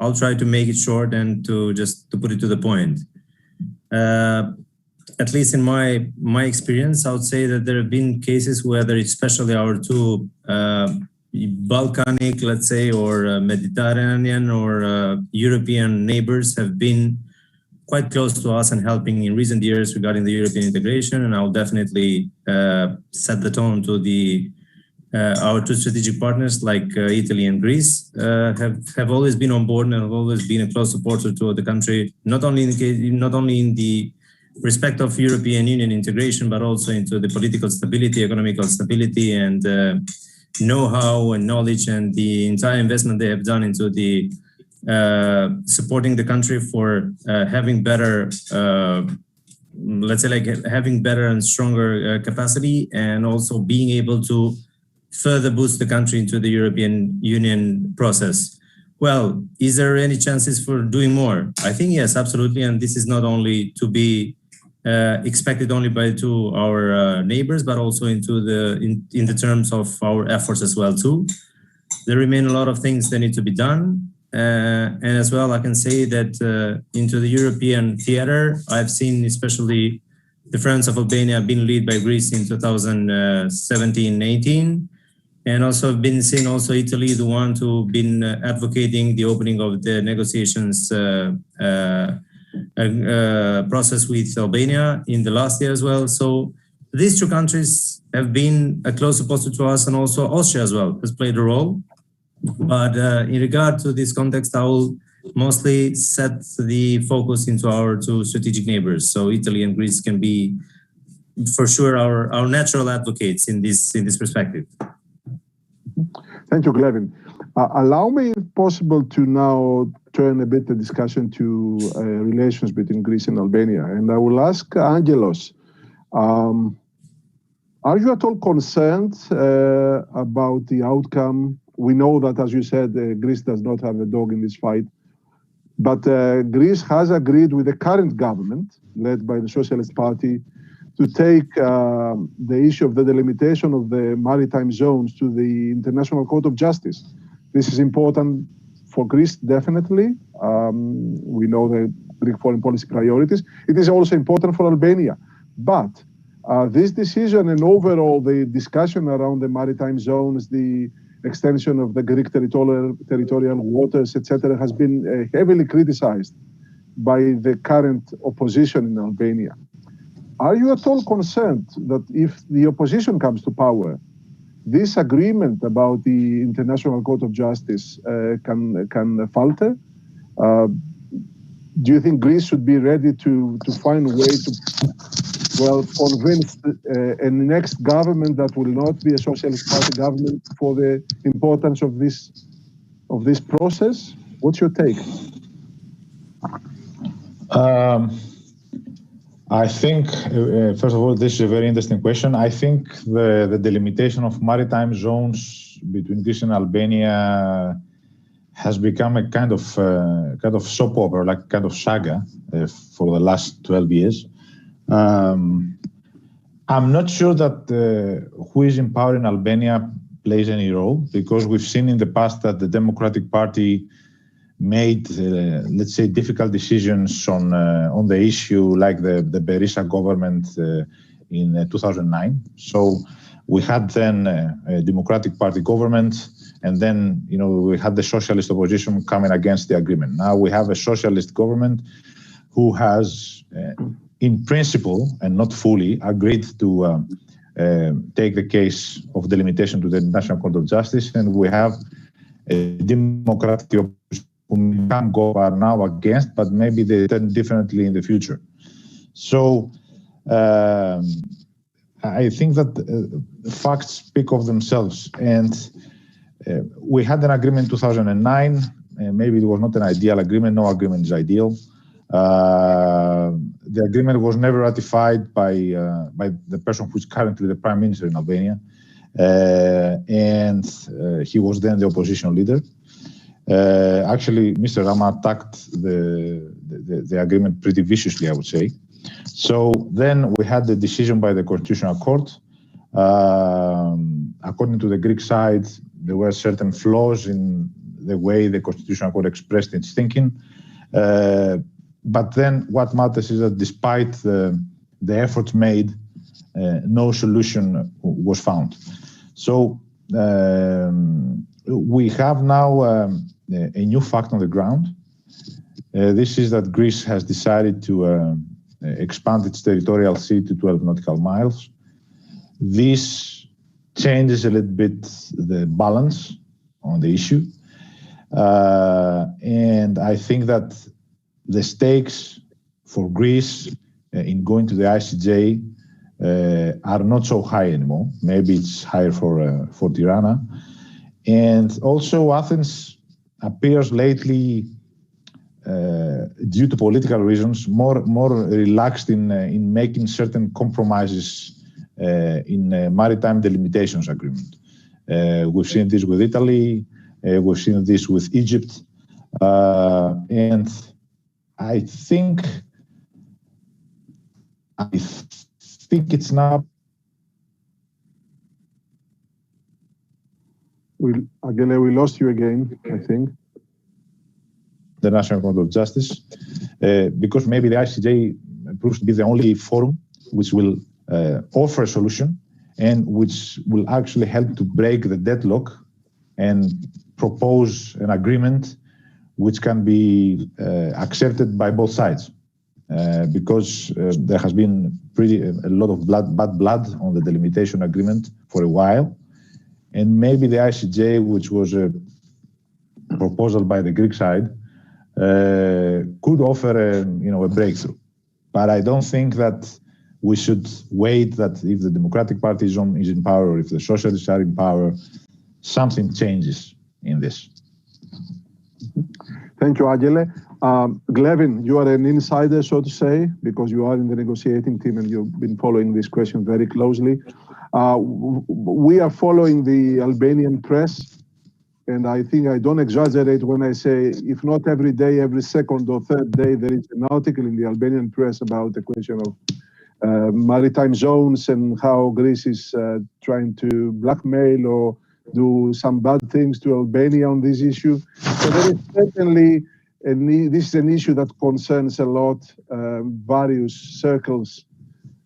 I'll try to make it short and to put it to the point. At least in my experience, I would say that there have been cases where especially our two Balkanic, let's say, or Mediterranean or European neighbors have been quite close to us and helping in recent years regarding the European integration. And I'll definitely set the tone to our two strategic partners like Italy and Greece have always been on board and have always been a close supporter to the country, not only in the respect of European Union integration, but also into the political stability, economical stability, and know-how and knowledge and the entire investment they have done into the supporting the country for having better, let's say, like having better and stronger capacity, and also being able to further boost the country into the European Union process. Well, is there any chances for doing more? I think yes, absolutely. And this is not only to be expected only to our neighbors, but also in the terms of our efforts as well too. There remain a lot of things that need to be done. And as well, I can say that into the European theater, I've seen especially the Friends of Albania being led by Greece in 2017-18. And also I've been seeing also Italy, the one who been advocating the opening of the negotiations process with Albania in the last year as well. So these two countries have been a close supporter to us, and also Austria as well has played a role. But in regard to this context, I will mostly set the focus into our two strategic neighbors. So Italy and Greece can be, for sure, our natural advocates in this perspective. Thank you, Glevin. Allow me, if possible, to now turn a bit the discussion to relations between Greece and Albania. And I will ask Angelos, are you at all concerned about the outcome? We know that, as you said, Greece does not have a dog in this fight. But Greece has agreed with the current government, led by the Socialist Party, to take the issue of the delimitation of the maritime zones to the International Court of Justice. This is important for Greece, definitely. We know the Greek foreign policy priorities. It is also important for Albania. But this decision and overall the discussion around the maritime zones, the extension of the Greek territorial waters, etc., has been heavily criticized by the current opposition in Albania. Are you at all concerned that if the opposition comes to power, this agreement about the International Court of Justice can falter? Do you think Greece should be ready to find a way to, well, convince a next government that will not be a Socialist Party government for the importance of this process? What's your take? I think, first of all, this is a very interesting question. I think the delimitation of maritime zones between Greece and Albania has become a kind of soap opera, like kind of saga for the last 12 years. I'm not sure that who is in power in Albania plays any role, because we've seen in the past that the Democratic Party made, let's say, difficult decisions on the issue, like the Berisha government in 2009. So we had then a Democratic Party government, and then we had the socialist opposition coming against the agreement. Now we have a socialist government who has, in principle and not fully, agreed to take the case of delimitation to the International Court of Justice, and we have a Democratic opposition who can go are now against, but maybe they turn differently in the future. So I think that facts speak of themselves. And we had an agreement in 2009. Maybe it was not an ideal agreement. No agreement is ideal. The agreement was never ratified by the person who is currently the Prime Minister in Albania. And he was then the opposition leader. Actually, Mr. Rama attacked the agreement pretty viciously, I would say. So then we had the decision by the Constitutional Court. According to the Greek side, there were certain flaws in the way the Constitutional Court expressed its thinking. But then what matters is that despite the efforts made, no solution was found. So we have now a new fact on the ground. This is that Greece has decided to expand its territorial sea to 12 nautical miles. This changes a little bit the balance on the issue. And I think that the stakes for Greece in going to the ICJ are not so high anymore. Maybe it's higher for Tirana. And also Athens appears lately, due to political reasons, more relaxed in making certain compromises in maritime delimitations agreement. We've seen this with Italy, we've seen this with Egypt. And I think it's now. Again, we lost you again, I think. The National Court of Justice, because maybe the ICJ proves to be the only forum which will offer a solution and which will actually help to break the deadlock and propose an agreement which can be accepted by both sides. Because there has been a lot of bad blood on the delimitation agreement for a while. And maybe the ICJ, which was a proposal by the Greek side, could offer a breakthrough. But I don't think that we should wait that if the Democratic Party is in power or if the Socialists are in power, something changes in this. Thank you, Agile. Glevin, you are an insider, so to say, because you are in the negotiating team and you've been following this question very closely. We are following the Albanian press, and I think I don't exaggerate when I say, if not every day, every second or third day, there is an article in the Albanian press about the question of maritime zones and how Greece is trying to blackmail or do some bad things to Albania on this issue. So there is certainly, this is an issue that concerns a lot various circles,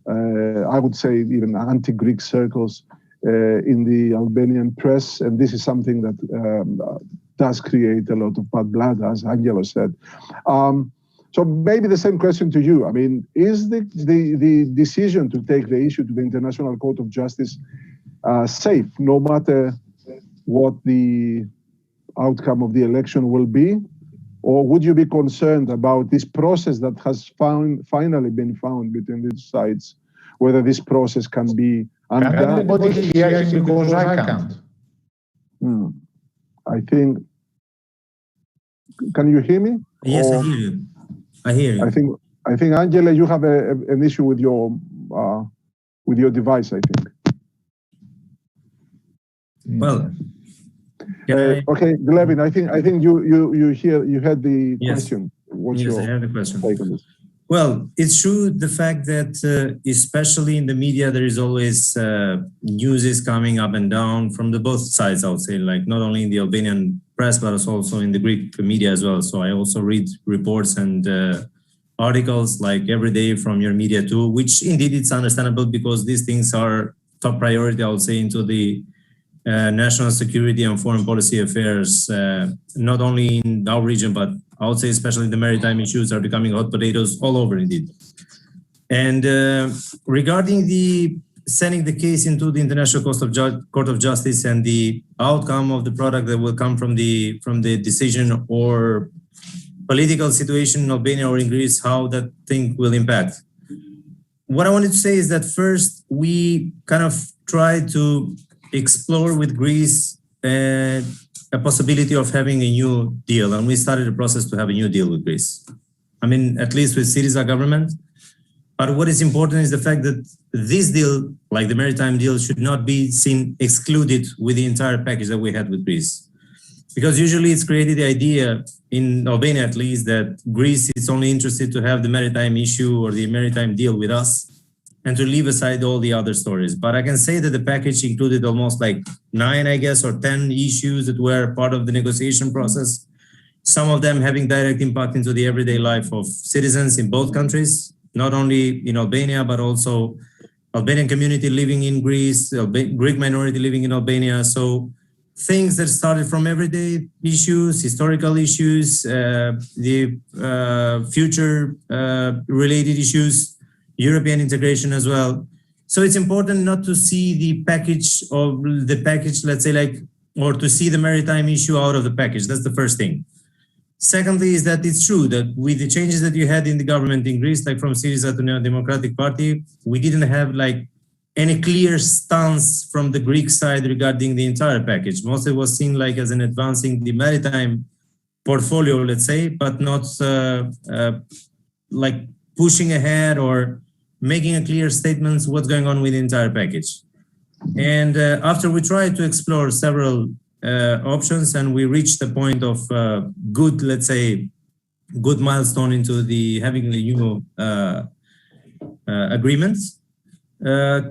I would say even anti-Greek circles in the Albanian press, and this is something that does create a lot of bad blood, as Angelo said. So maybe the same question to you. I mean, is the decision to take the issue to the International Court of Justice safe, no matter what the outcome of the election will be? Or would you be concerned about this process that has finally been found between these sides, whether this process can be undone? Because I can't. I think, can you hear me? Yes, I hear you. I hear you. I think Angela, you have an issue with your device, I think. Well, okay, Glevin, I think you had the question. Yes, I have the question. Well, it's true the fact that especially in the media there is always news is coming up and down from the both sides. I would say, like not only in the Albanian press but also in the Greek media as well. So I also read reports and articles like every day from your media too, which indeed it's understandable because these things are top priority, I would say, into the national security and foreign policy affairs, not only in our region, but I would say especially the maritime issues are becoming hot potatoes all over indeed. And regarding the sending the case into the International Court of Justice and the outcome of the product that will come from the decision or political situation in Albania or in Greece, how that thing will impact. What I wanted to say is that first we kind of tried to explore with Greece a possibility of having a new deal, and we started a process to have a new deal with Greece. I mean, at least with Syriza government. But what is important is the fact that this deal, like the maritime deal, should not be seen excluded with the entire package that we had with Greece. Because usually it's created the idea, in Albania at least, that Greece is only interested to have the maritime issue or the maritime deal with us and to leave aside all the other stories. But I can say that the package included almost like 9, I guess, or 10 issues that were part of the negotiation process. Some of them having direct impact into the everyday life of citizens in both countries, not only in Albania, but also Albanian community living in Greece, Greek minority living in Albania. So things that started from everyday issues, historical issues, the future related issues, European integration as well. So it's important not to see the package, let's say, like, or to see the maritime issue out of the package. That's the first thing. Secondly, is that it's true that with the changes that you had in the government in Greece, like from Syriza to Neo Democratic Party, we didn't have like any clear stance from the Greek side regarding the entire package. Mostly was seen like as an advancing the maritime portfolio, let's say, but not like pushing ahead or making a clear statements what's going on with the entire package. And after we tried to explore several options, and we reached the point of good, let's say, good milestone into the having the new agreements.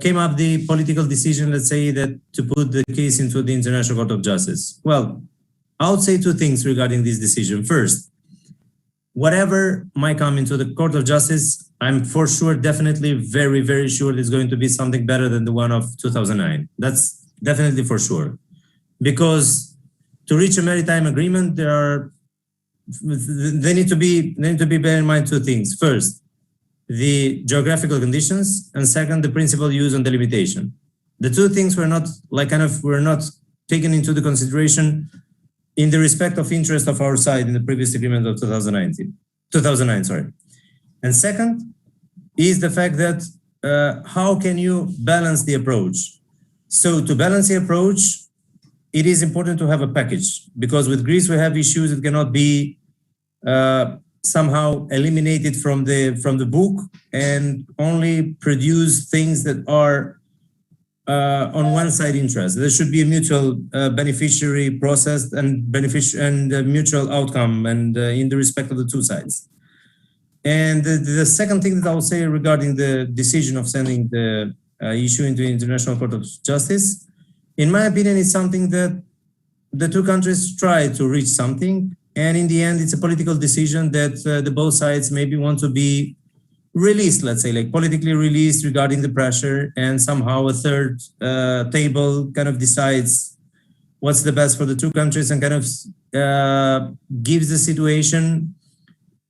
Came up the political decision, let's say, that to put the case into the International Court of Justice. Well, I would say two things regarding this decision. First, whatever might come into the Court of Justice, I'm for sure, definitely, very, very sure there's going to be something better than the one of 2009. That's definitely for sure. Because to reach a maritime agreement, they need to be bear in mind two things. First, the geographical conditions, and second, the principal use and delimitation. The two things were not were not taken into the consideration in the respect of interest of our side in the previous agreement of 2009, sorry. And second is the fact that how can you balance the approach? So to balance the approach, it is important to have a package, because with Greece we have issues that cannot be somehow eliminated from the book and only produce things that are on one side interest. There should be a mutual beneficiary process and mutual outcome, and in the respect of the two sides. And the second thing that I will say regarding the decision of sending the issue into the International Court of Justice, in my opinion, it's something that the two countries try to reach something. And in the end, it's a political decision that the both sides maybe want to be released, let's say, like politically released regarding the pressure, and somehow a third table kind of decides what's the best for the two countries and kind of gives the situation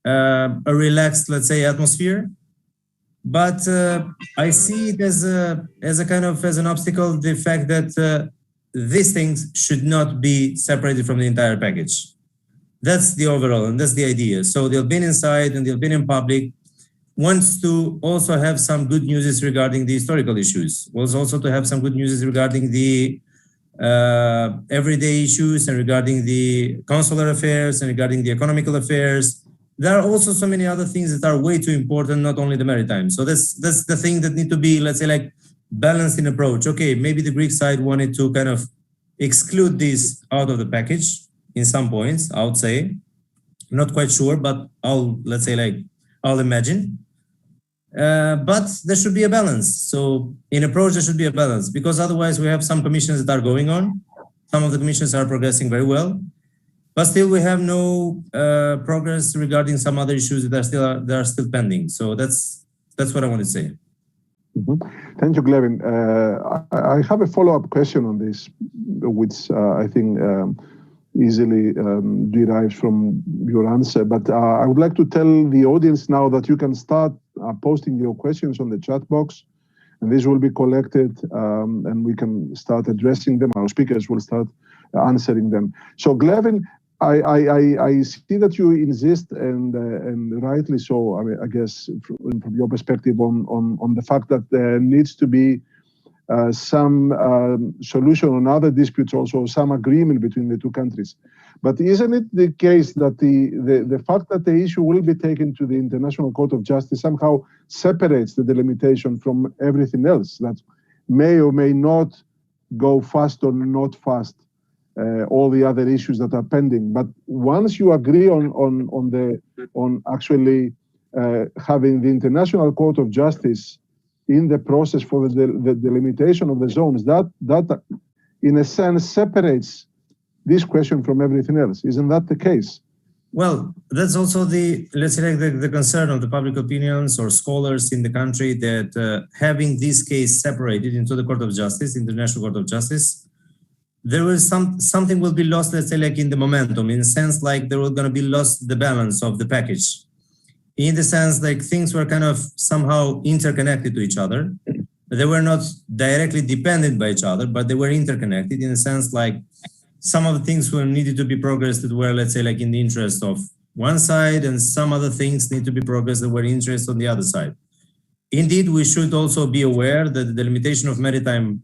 a relaxed, let's say, atmosphere. But I see it as an obstacle, the fact that these things should not be separated from the entire package. That's the overall, and that's the idea. So the Albanian side and the Albanian public wants to also have some good news regarding the historical issues, wants also to have some good news regarding the everyday issues and regarding the consular affairs and regarding the economical affairs. There are also so many other things that are way too important, not only the maritime. So that's the thing that need to be, let's say, like balanced in approach. Okay, maybe the Greek side wanted to kind of exclude this out of the package in some points, I would say. I'm not quite sure, but I'll imagine. But there should be a balance. So in approach, there should be a balance, because otherwise we have some commissions that are going on. Some of the commissions are progressing very well, but still we have no progress regarding some other issues that are still pending. So that's what I want to say. Mm-hmm. Thank you, Glevin. I have a follow-up question on this, which I think easily derives from your answer. But I would like to tell the audience now that you can start posting your questions on the chat box, and these will be collected, and we can start addressing them. Our speakers will start answering them. So, Glevin, I see that you insist, and rightly so, I mean, I guess from your perspective, on the fact that there needs to be some solution on other disputes, also some agreement between the two countries. But isn't it the case that the fact that the issue will be taken to the International Court of Justice somehow separates the delimitation from everything else that may or may not go fast or not fast, all the other issues that are pending? But once you agree on actually having the International Court of Justice in the process for the delimitation of the zones, that in a sense separates this question from everything else. Isn't that the case? Well, that's also let's say, the concern of the public opinions or scholars in the country, that having this case separated into the Court of Justice, International Court of Justice, there was something will be lost, let's say, like in the momentum, in a sense like there was going to be lost the balance of the package. In the sense like things were kind of somehow interconnected to each other. They were not directly dependent by each other, but they were interconnected in a sense like some of the things were needed to be progressed that were, let's say, like in the interest of one side, and some other things need to be progressed that were in interest on the other side. Indeed, we should also be aware that the delimitation of maritime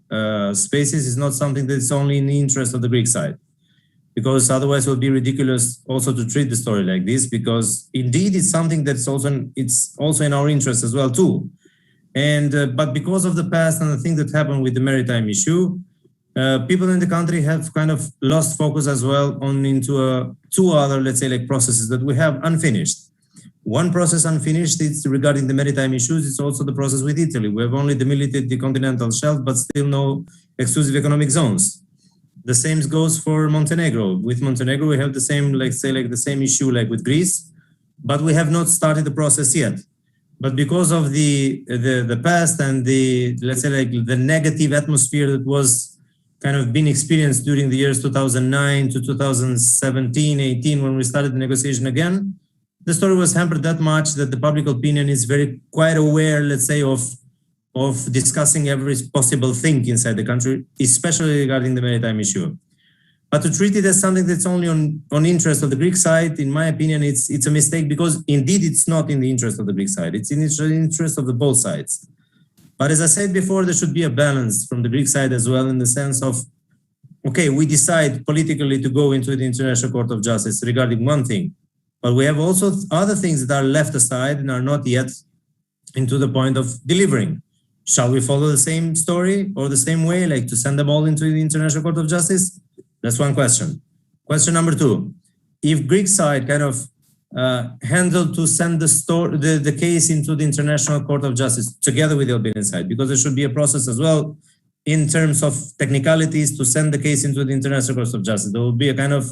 spaces is not something that is only in the interest of the Greek side, because otherwise it would be ridiculous also to treat the story like this, because indeed it's something that's also in our interest as well too. And but because of the past and the thing that happened with the maritime issue, people in the country have kind of lost focus as well on into two other, let's say, like processes that we have unfinished. One process unfinished is regarding the maritime issues. It's also the process with Italy. We have only demilitated the continental shelf, but still no exclusive economic zones. The same goes for Montenegro. With Montenegro, we have the same, let's say, like the same issue like with Greece, but we have not started the process yet. But because of the past and the, let's say, like the negative atmosphere that was kind of been experienced during the years 2009 to 2017, 18, when we started the negotiation again, the story was hampered that much that the public opinion is quite aware, let's say, of discussing every possible thing inside the country, especially regarding the maritime issue. But to treat it as something that's only on interest of the Greek side, in my opinion, it's a mistake, because indeed it's not in the interest of the Greek side. It's in the interest of the both sides. But as I said before, there should be a balance from the Greek side as well, in the sense of, okay, we decide politically to go into the International Court of Justice regarding one thing, but we have also other things that are left aside and are not yet into the point of delivering. Shall we follow the same story or the same way, like to send them all into the International Court of Justice? That's one question. Question number two, if Greek side kind of handled to send the case into the International Court of Justice together with the Albanian side, because there should be a process as well in terms of technicalities to send the case into the International Court of Justice. There will be a kind of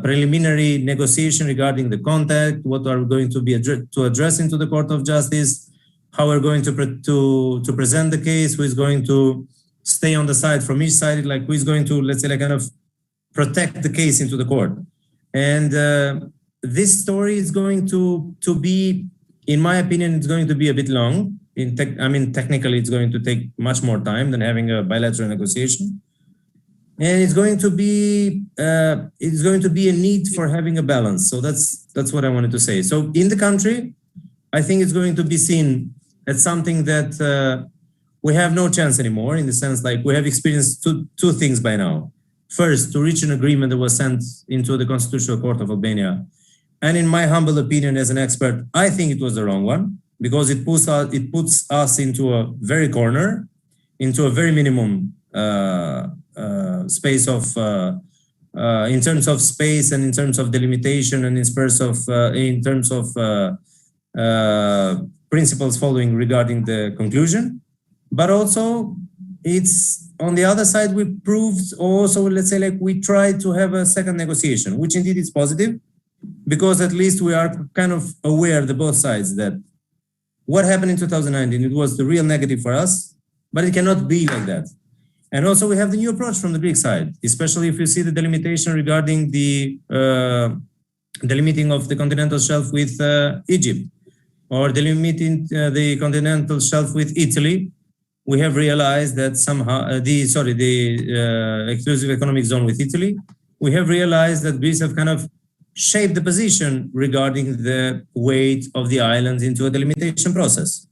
preliminary negotiation regarding the contact, what are we going to be address into the Court of Justice, how we're going to present the case, who is going to stay on the side from each side, like who is going to, let's say, like kind of protect the case into the court. And this story is going to be, in my opinion, it's going to be a bit long. Technically, it's going to take much more time than having a bilateral negotiation. And it's going to be a need for having a balance. So that's what I wanted to say. So in the country, I think it's going to be seen as something that we have no chance anymore, in the sense like we have experienced two things by now. First, to reach an agreement that was sent into the Constitutional Court of Albania. And in my humble opinion as an expert, I think it was the wrong one, because it puts us into a very corner, into a very minimum space of, in terms of space and in terms of delimitation and in terms of principles following regarding the conclusion. But also, it's on the other side, we proved also, let's say, like we tried to have a second negotiation, which indeed is positive, because at least we are kind of aware, the both sides, that what happened in 2019, it was the real negative for us, but it cannot be like that. And also we have the new approach from the Greek side, especially if you see the delimitation regarding the delimiting of the continental shelf with Egypt, or delimiting the continental shelf with Italy. We have realized that somehow the exclusive economic zone with Italy, we have realized that Greece have kind of shaped the position regarding the weight of the islands into a delimitation process.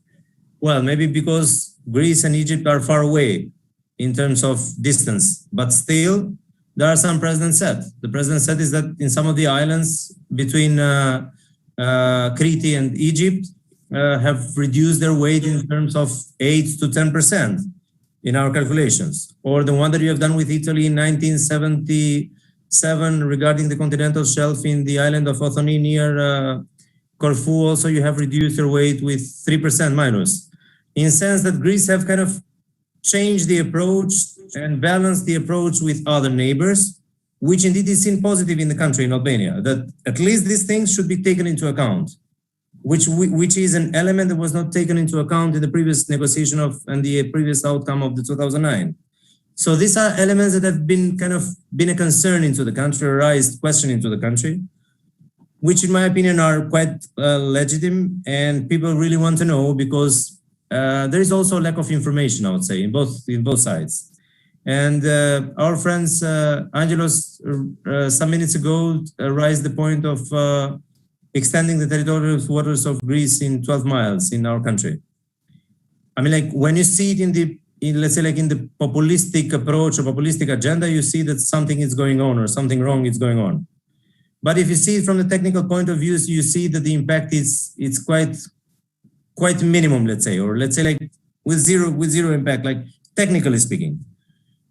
Well, maybe because Greece and Egypt are far away in terms of distance, but still there are some precedents set. The precedent set is that in some of the islands between Crete and Egypt have reduced their weight in terms of 8 to 10% in our calculations. Or the one that you have done with Italy in 1977 regarding the continental shelf in the island of Othoni near Corfu, also you have reduced your weight with 3% minus. In sense that Greece have kind of changed the approach and balanced the approach with other neighbors, which indeed is seen positive in the country, in Albania, that at least these things should be taken into account, which is an element that was not taken into account in the previous negotiation and the previous outcome of the 2009. So these are elements that have been a concern into the country, raised question into the country, which in my opinion are quite legitimate, and people really want to know, because there is also a lack of information, I would say, in both sides. And our friends, Angelos, some minutes ago, raised the point of extending the territorial waters of Greece in 12 miles in our country. I mean, like when you see it let's say like in the populistic approach or populistic agenda, you see that something is going on or something wrong is going on. But if you see it from the technical point of view, you see that the impact is quite minimum, let's say, or let's say like with zero impact, like technically speaking.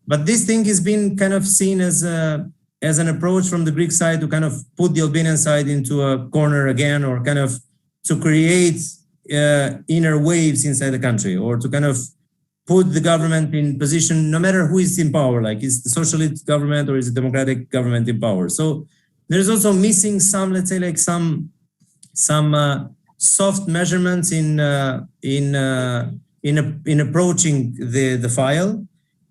But this thing is being kind of seen as an approach from the Greek side to kind of put the Albanian side into a corner again, or kind of to create inner waves inside the country, or to kind of put the government in position, no matter who is in power, like is the socialist government or is the democratic government in power. So there's also missing some, let's say, like some soft measurements in approaching the file,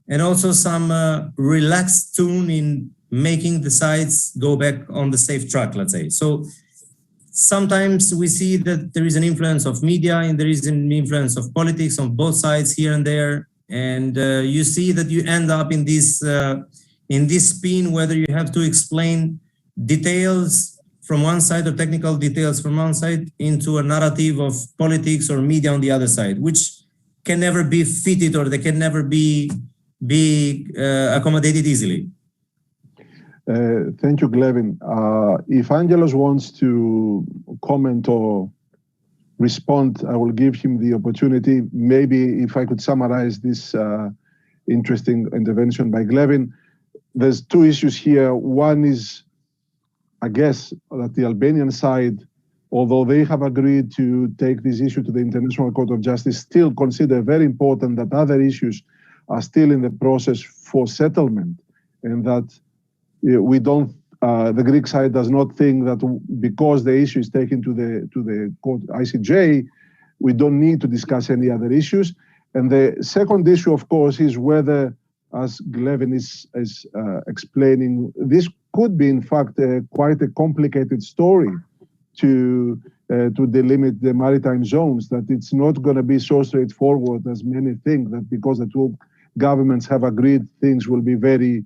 and also some relaxed tune in making the sides go back on the safe track, let's say. So sometimes we see that there is an influence of media and there is an influence of politics on both sides here and there. And you see that you end up in this spin, whether you have to explain details from one side or technical details from one side into a narrative of politics or media on the other side, which can never be fitted, or they can never be accommodated easily. Thank you, Glevin. If Angelos wants to comment or respond, I will give him the opportunity. Maybe if I could summarize this interesting intervention by Glevin, there's two issues here. One is, I guess, that the Albanian side, although they have agreed to take this issue to the International Court of Justice, still consider very important that other issues are still in the process for settlement, and that we don't. The Greek side does not think that because the issue is taken to the court ICJ, we don't need to discuss any other issues. And the second issue, of course, is whether, as Glevin is explaining, this could be, in fact, quite a complicated story to delimit the maritime zones, that it's not going to be so straightforward as many think, that because the two governments have agreed, things will be very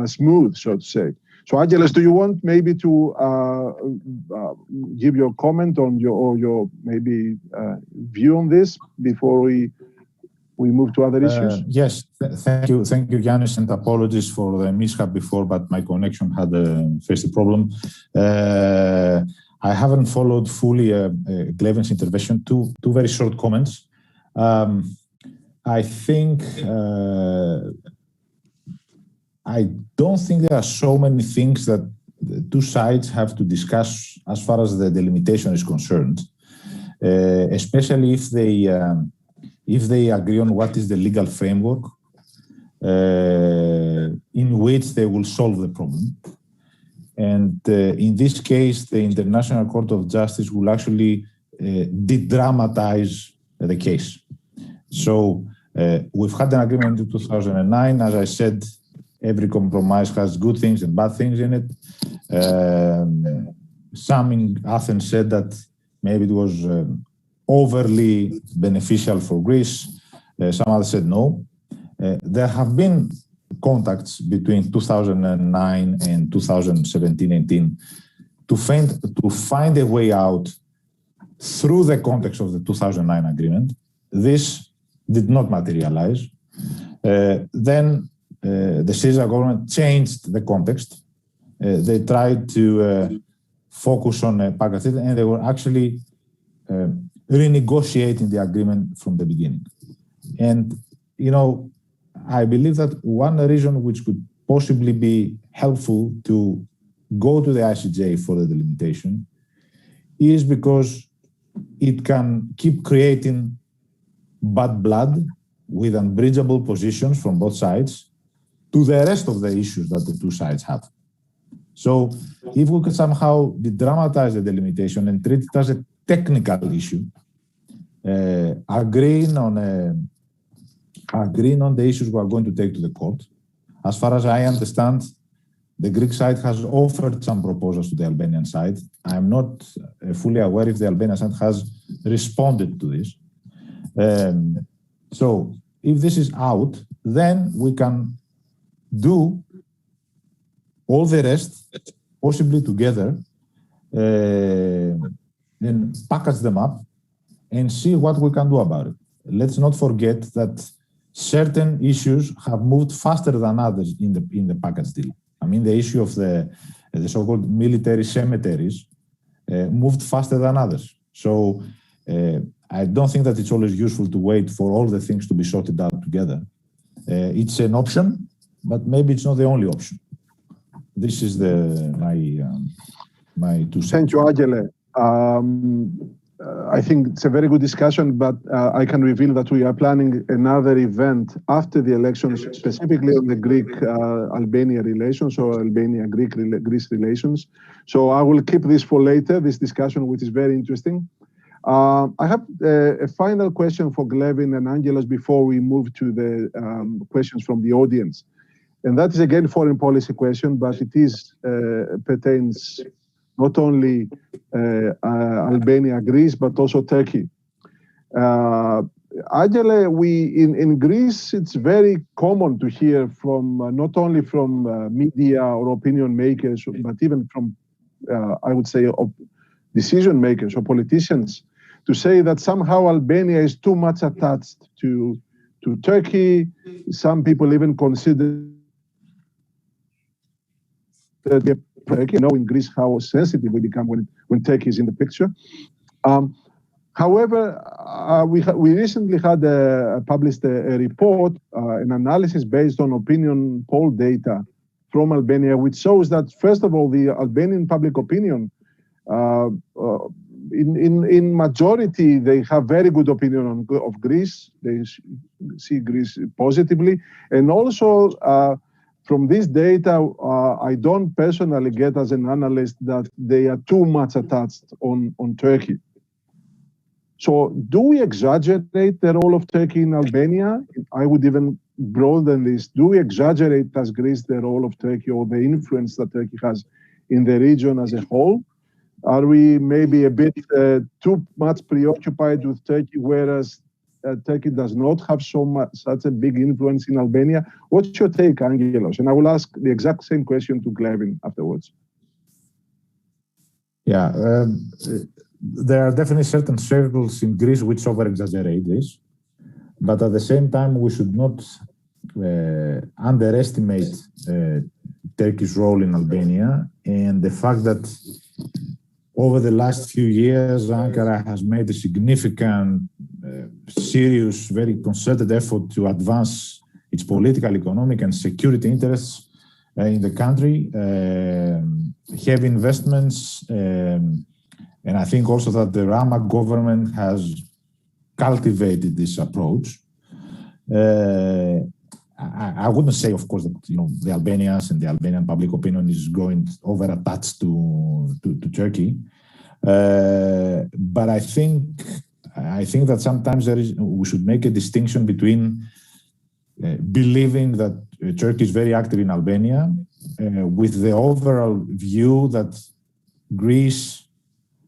smooth, so to say. So, Angelos, do you want maybe to give your comment on your maybe view on this before we move to other issues? Yes, thank you, Giannis, and apologies for the mishap before, but my connection had faced a problem. I haven't followed fully Glevin's intervention. Two very short comments. I think I don't think there are so many things that the two sides have to discuss as far as the delimitation is concerned, especially if they agree on what is the legal framework in which they will solve the problem. And in this case, the International Court of Justice will actually de-dramatize the case. So we've had an agreement in 2009. As I said, every compromise has good things and bad things in it. Some in Athens said that maybe it was overly beneficial for Greece. Some others said no. There have been contacts between 2009 and 2017-18 to find a way out through the context of the 2009 agreement. This did not materialize. Then the Syriza government changed the context. They tried to focus on Pakistan, and they were actually renegotiating the agreement from the beginning. And, you know, I believe that one reason which could possibly be helpful to go to the ICJ for the delimitation is because it can keep creating bad blood with unbridgeable positions from both sides to the rest of the issues that the two sides have. So if we could somehow de-dramatize the delimitation and treat it as a technical issue, agreeing on the issues we are going to take to the court. As far as I understand, the Greek side has offered some proposals to the Albanian side. I'm not fully aware if the Albanian side has responded to this. So if this is out, then we can do all the rest, possibly together, then package them up and see what we can do about it. Let's not forget that certain issues have moved faster than others in the package deal. I mean, the issue of the so-called military cemeteries moved faster than others. So I don't think that it's always useful to wait for all the things to be sorted out together. It's an option, but maybe it's not the only option. This is my 2 cents. Thank you, Angele. I think it's a very good discussion, but I can reveal that we are planning another event after the elections, specifically on the Greek-Albania relations or Albania-Greece relations. So I will keep this for later, this discussion, which is very interesting. I have a final question for Glevin and Angelos before we move to the questions from the audience. And that is again foreign policy question, but it is pertains not only Albania, Greece, but also Turkey. Angele, in Greece, it's very common to hear from not only from media or opinion makers, but even from, I would say, decision makers or politicians, to say that somehow Albania is too much attached to Turkey. Some people even consider that you know in Greece how sensitive we become when Turkey is in the picture. However, we recently had published a report, an analysis based on opinion poll data from Albania, which shows that first of all, the Albanian public opinion, in majority, they have very good opinion of Greece. They see Greece positively, and also. From this data, I don't personally get as an analyst that they are too much attached on Turkey. So do we exaggerate the role of Turkey in Albania? I would even broaden this. Do we exaggerate as Greece the role of Turkey or the influence that Turkey has in the region as a whole? Are we maybe a bit too much preoccupied with Turkey, whereas Turkey does not have such a big influence in Albania? What's your take, Angelos? And I will ask the exact same question to Glevin afterwards. Yeah, there are definitely certain circles in Greece which over-exaggerate this, but at the same time, we should not underestimate Turkey's role in Albania and the fact that over the last few years, Ankara has made a significant, serious, very concerted effort to advance its political, economic, and security interests in the country, heavy investments, and I think also that the Rama government has cultivated this approach. I wouldn't say, of course, that the Albanians and the Albanian public opinion is going over-attached to Turkey, but I think that sometimes we should make a distinction between believing that Turkey is very active in Albania with the overall view that Greece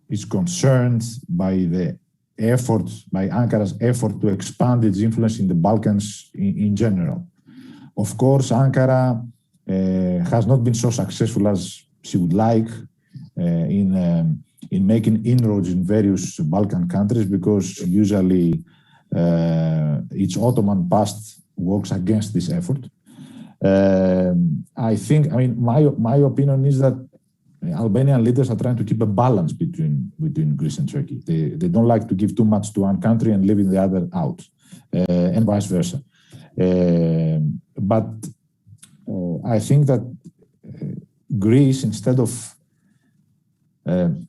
is concerned by Ankara's effort to expand its influence in the Balkans in general. Of course, Ankara has not been so successful as she would like in making inroads in various Balkan countries, because usually its Ottoman past works against this effort. My opinion is that Albanian leaders are trying to keep a balance between Greece and Turkey. They don't like to give too much to one country and leaving the other out, and vice versa. But I think that Greece, instead of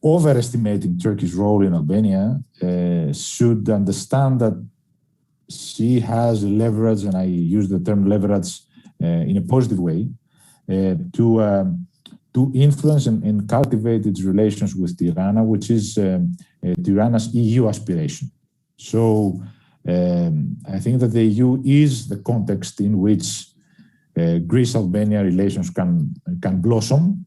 overestimating Turkey's role in Albania, should understand that she has leverage, and I use the term leverage in a positive way, to influence and cultivate its relations with Tirana, which is Tirana's EU aspiration. So I think that the EU is the context in which Greece-Albania relations can blossom,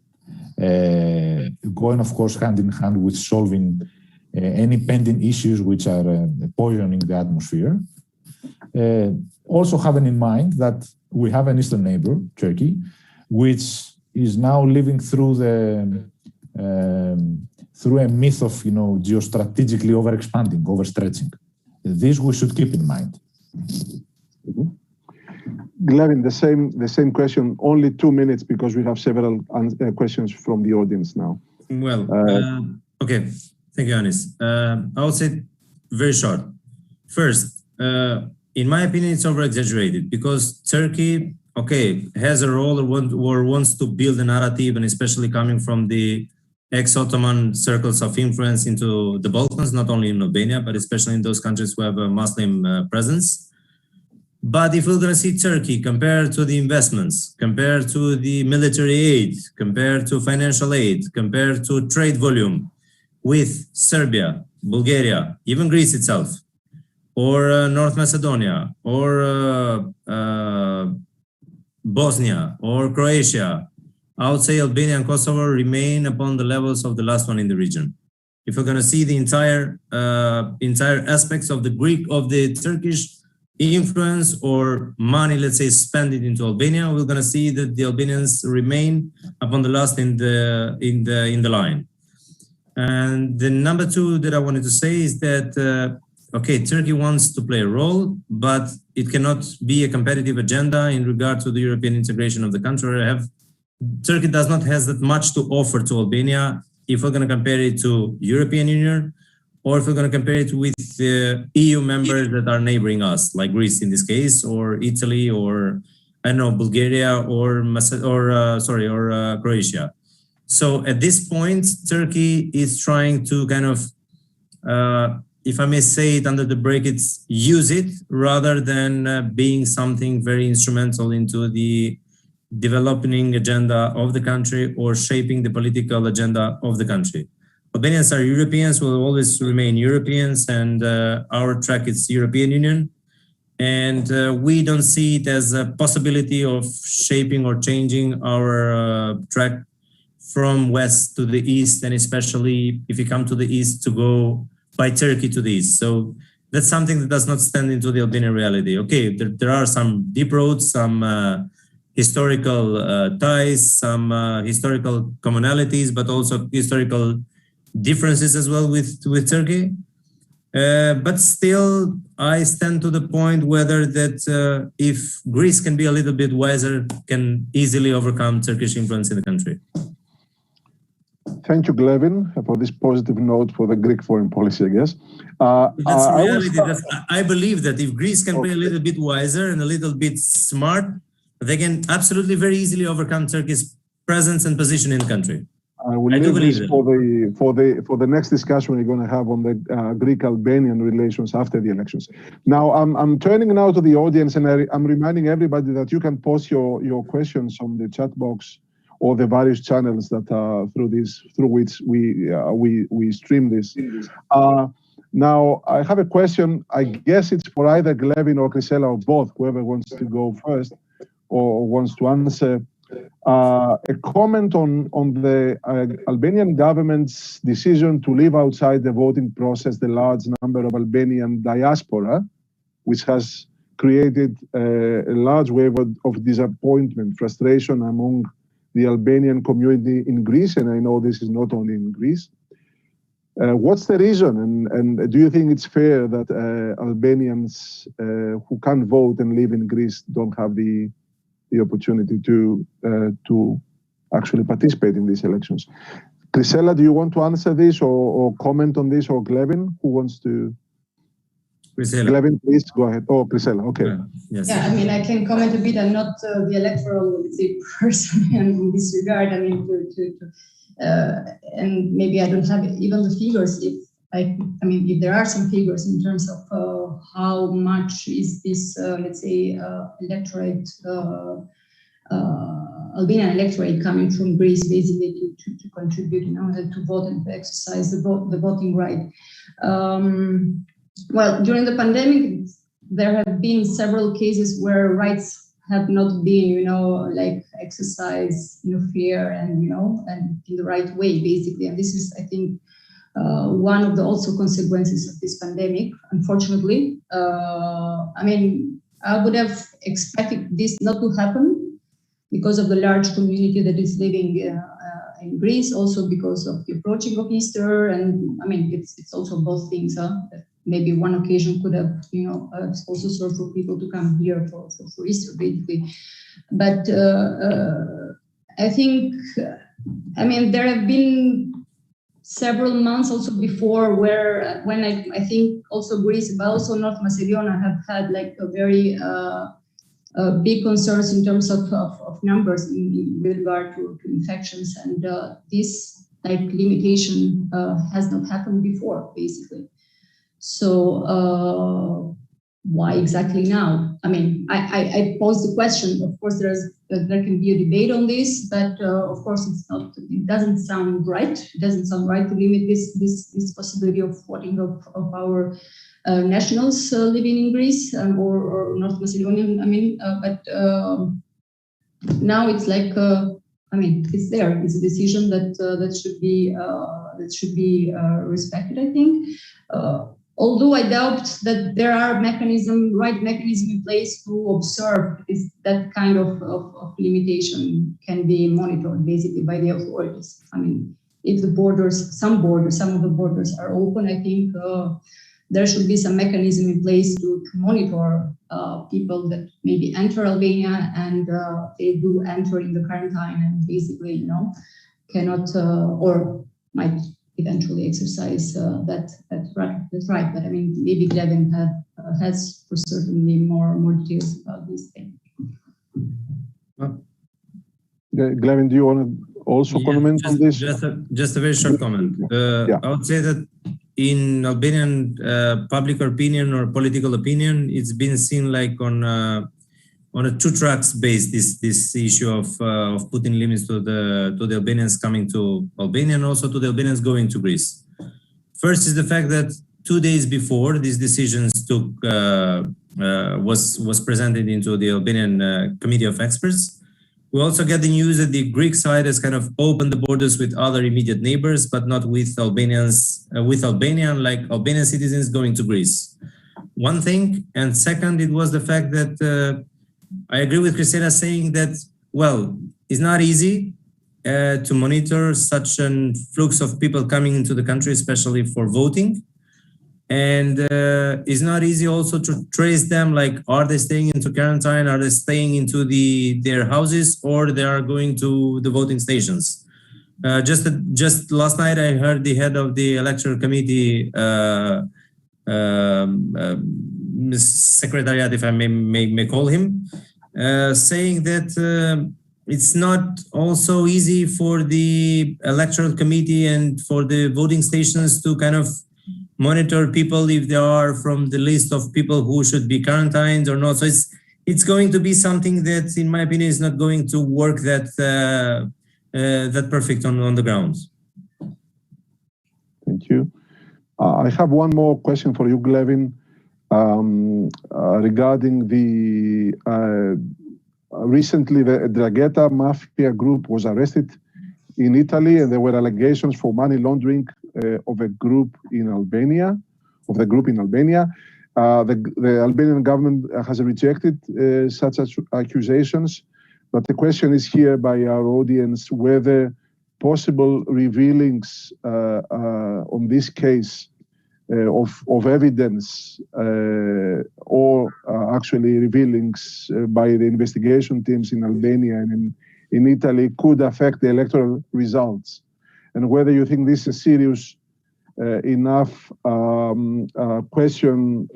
going, of course, hand in hand with solving any pending issues which are poisoning the atmosphere. Also having in mind that we have an eastern neighbor, Turkey, which is now living through a myth of geostrategically overexpanding, overstretching. This we should keep in mind. Mm-hmm. Glevin, the same question. Only 2 minutes because we have several questions from the audience now. Well, okay. Thank you, Anis. I would say very short. First, in my opinion, it's over-exaggerated because Turkey, okay, has a role or wants to build a narrative, and especially coming from the ex-Ottoman circles of influence into the Balkans, not only in Albania, but especially in those countries who have a Muslim presence. But if we're going to see Turkey compared to the investments, compared to the military aid, compared to financial aid, compared to trade volume with Serbia, Bulgaria, even Greece itself, or North Macedonia, or Bosnia, or Croatia, I would say Albania and Kosovo remain upon the levels of the last one in the region. If we're going to see the entire aspects of the Turkish influence or money, let's say, spend it into Albania, we're going to see that the Albanians remain upon the last in the line. And the number two that I wanted to say is that okay, Turkey wants to play a role, but it cannot be a competitive agenda in regard to the European integration of the country. Turkey does not have that much to offer to Albania if we're going to compare it to European Union, or if we're going to compare it with EU members that are neighboring us, like Greece in this case, or Italy, or I don't know, Bulgaria, or Croatia. So at this point, Turkey is trying to kind of, if I may say it under the brackets, use it rather than being something very instrumental into the developing agenda of the country or shaping the political agenda of the country. Albanians are Europeans, will always remain Europeans, and our track is European Union. And we don't see it as a possibility of shaping or changing our track from west to the east, and especially if you come to the east, to go by Turkey to the east. So that's something that does not stand into the Albanian reality. Okay, there are some deep roads, some historical ties, some historical commonalities, but also historical differences as well with Turkey. But still, I stand to the point whether that if Greece can be a little bit wiser, can easily overcome Turkish influence in the country. Thank you, Glevin, for this positive note for the Greek foreign policy, I guess. That's reality. I believe that if Greece can be a little bit wiser and a little bit smart, they can absolutely very easily overcome Turkey's presence and position in the country. I will leave this for the next discussion we're going to have on the Greek-Albanian relations after the elections. Now, I'm turning now to the audience, and I'm reminding everybody that you can post your questions on the chat box or the various channels that through which we stream this. Now, I have a question. I guess it's for either Glevin or Chrysela or both, whoever wants to go first or wants to answer. A comment on the Albanian government's decision to leave outside the voting process the large number of Albanian diaspora, which has created a large wave of disappointment, frustration among the Albanian community in Greece, and I know this is not only in Greece. What's the reason, and do you think it's fair that Albanians who can't vote and live in Greece don't have the opportunity to actually participate in these elections? Chrysela, do you want to answer this or comment on this, or Glevin, who wants to? Chrysela. Glevin, please go ahead. Oh, Chrysela, okay. Yes. Yeah, I mean, I can comment a bit. I'm not the electoral, let's say, person in this regard. I mean, and maybe I don't have even the figures. If there are some figures in terms of how much is this, let's say, electorate, Albanian electorate coming from Greece, basically to contribute, to vote and to exercise the voting right. Well, during the pandemic, there have been several cases where rights have not been, like exercised, fair and, and in the right way, basically. And this is, I think, one of the also consequences of this pandemic, unfortunately. I mean, I would have expected this not to happen because of the large community that is living in Greece, also because of the approaching of Easter. And I mean, it's also both things. Maybe one occasion could have, also served for people to come here for Easter, basically. But I think, I mean, there have been several months also before, where when I think also Greece, but also North Macedonia have had like a very big concerns in terms of numbers with regard to infections, and this like limitation has not happened before, basically. So why exactly now? I mean, I pose the question. Of course, there can be a debate on this, but of course, it doesn't sound right. It doesn't sound right to limit this possibility of voting of our nationals living in Greece or North Macedonia. I mean, but now it's like I mean, it's there. It's a decision that should be respected, I think. Although I doubt that there are right mechanism in place to observe that kind of limitation can be monitored basically by the authorities. I mean, if some of the borders are open, I think there should be some mechanism in place to monitor people that maybe enter Albania and they do enter in the quarantine and basically, you know, cannot or might eventually exercise that right. But I mean, maybe Glevin has for certainly more details about this thing. Glevin, do you want to also comment on this? Just a very short comment. I would say that in Albanian public opinion or political opinion, it's been seen like on a two tracks base. This issue of putting limits to the Albanians coming to Albania and also to the Albanians going to Greece. First is the fact that 2 days before these decisions was presented into the Albanian Committee of Experts. We also get the news that the Greek side has kind of opened the borders with other immediate neighbors, but not with Albanians, with Albanian, like Albanian citizens going to Greece. One thing, and second, it was the fact that I agree with Christina saying that, well, it's not easy to monitor such an flux of people coming into the country, especially for voting. And it's not easy also to trace them, like, are they staying into quarantine? Are they staying into their houses, or they are going to the voting stations? Just last night, I heard the head of the electoral committee, secretariat, if I may call him, saying that it's not also easy for the electoral committee and for the voting stations to kind of monitor people if they are from the list of people who should be quarantined or not. So it's going to be something that, in my opinion, is not going to work that perfect on the ground. Thank you. I have one more question for you, Glevin, regarding the recently the Drangheta mafia group was arrested in Italy, and there were allegations for money laundering of a group in Albania, The Albanian government has rejected such accusations, but the question is here by our audience whether possible revealings on this case of evidence or actually revealings by the investigation teams in Albania and in Italy could affect the electoral results, and whether you think this is a serious enough question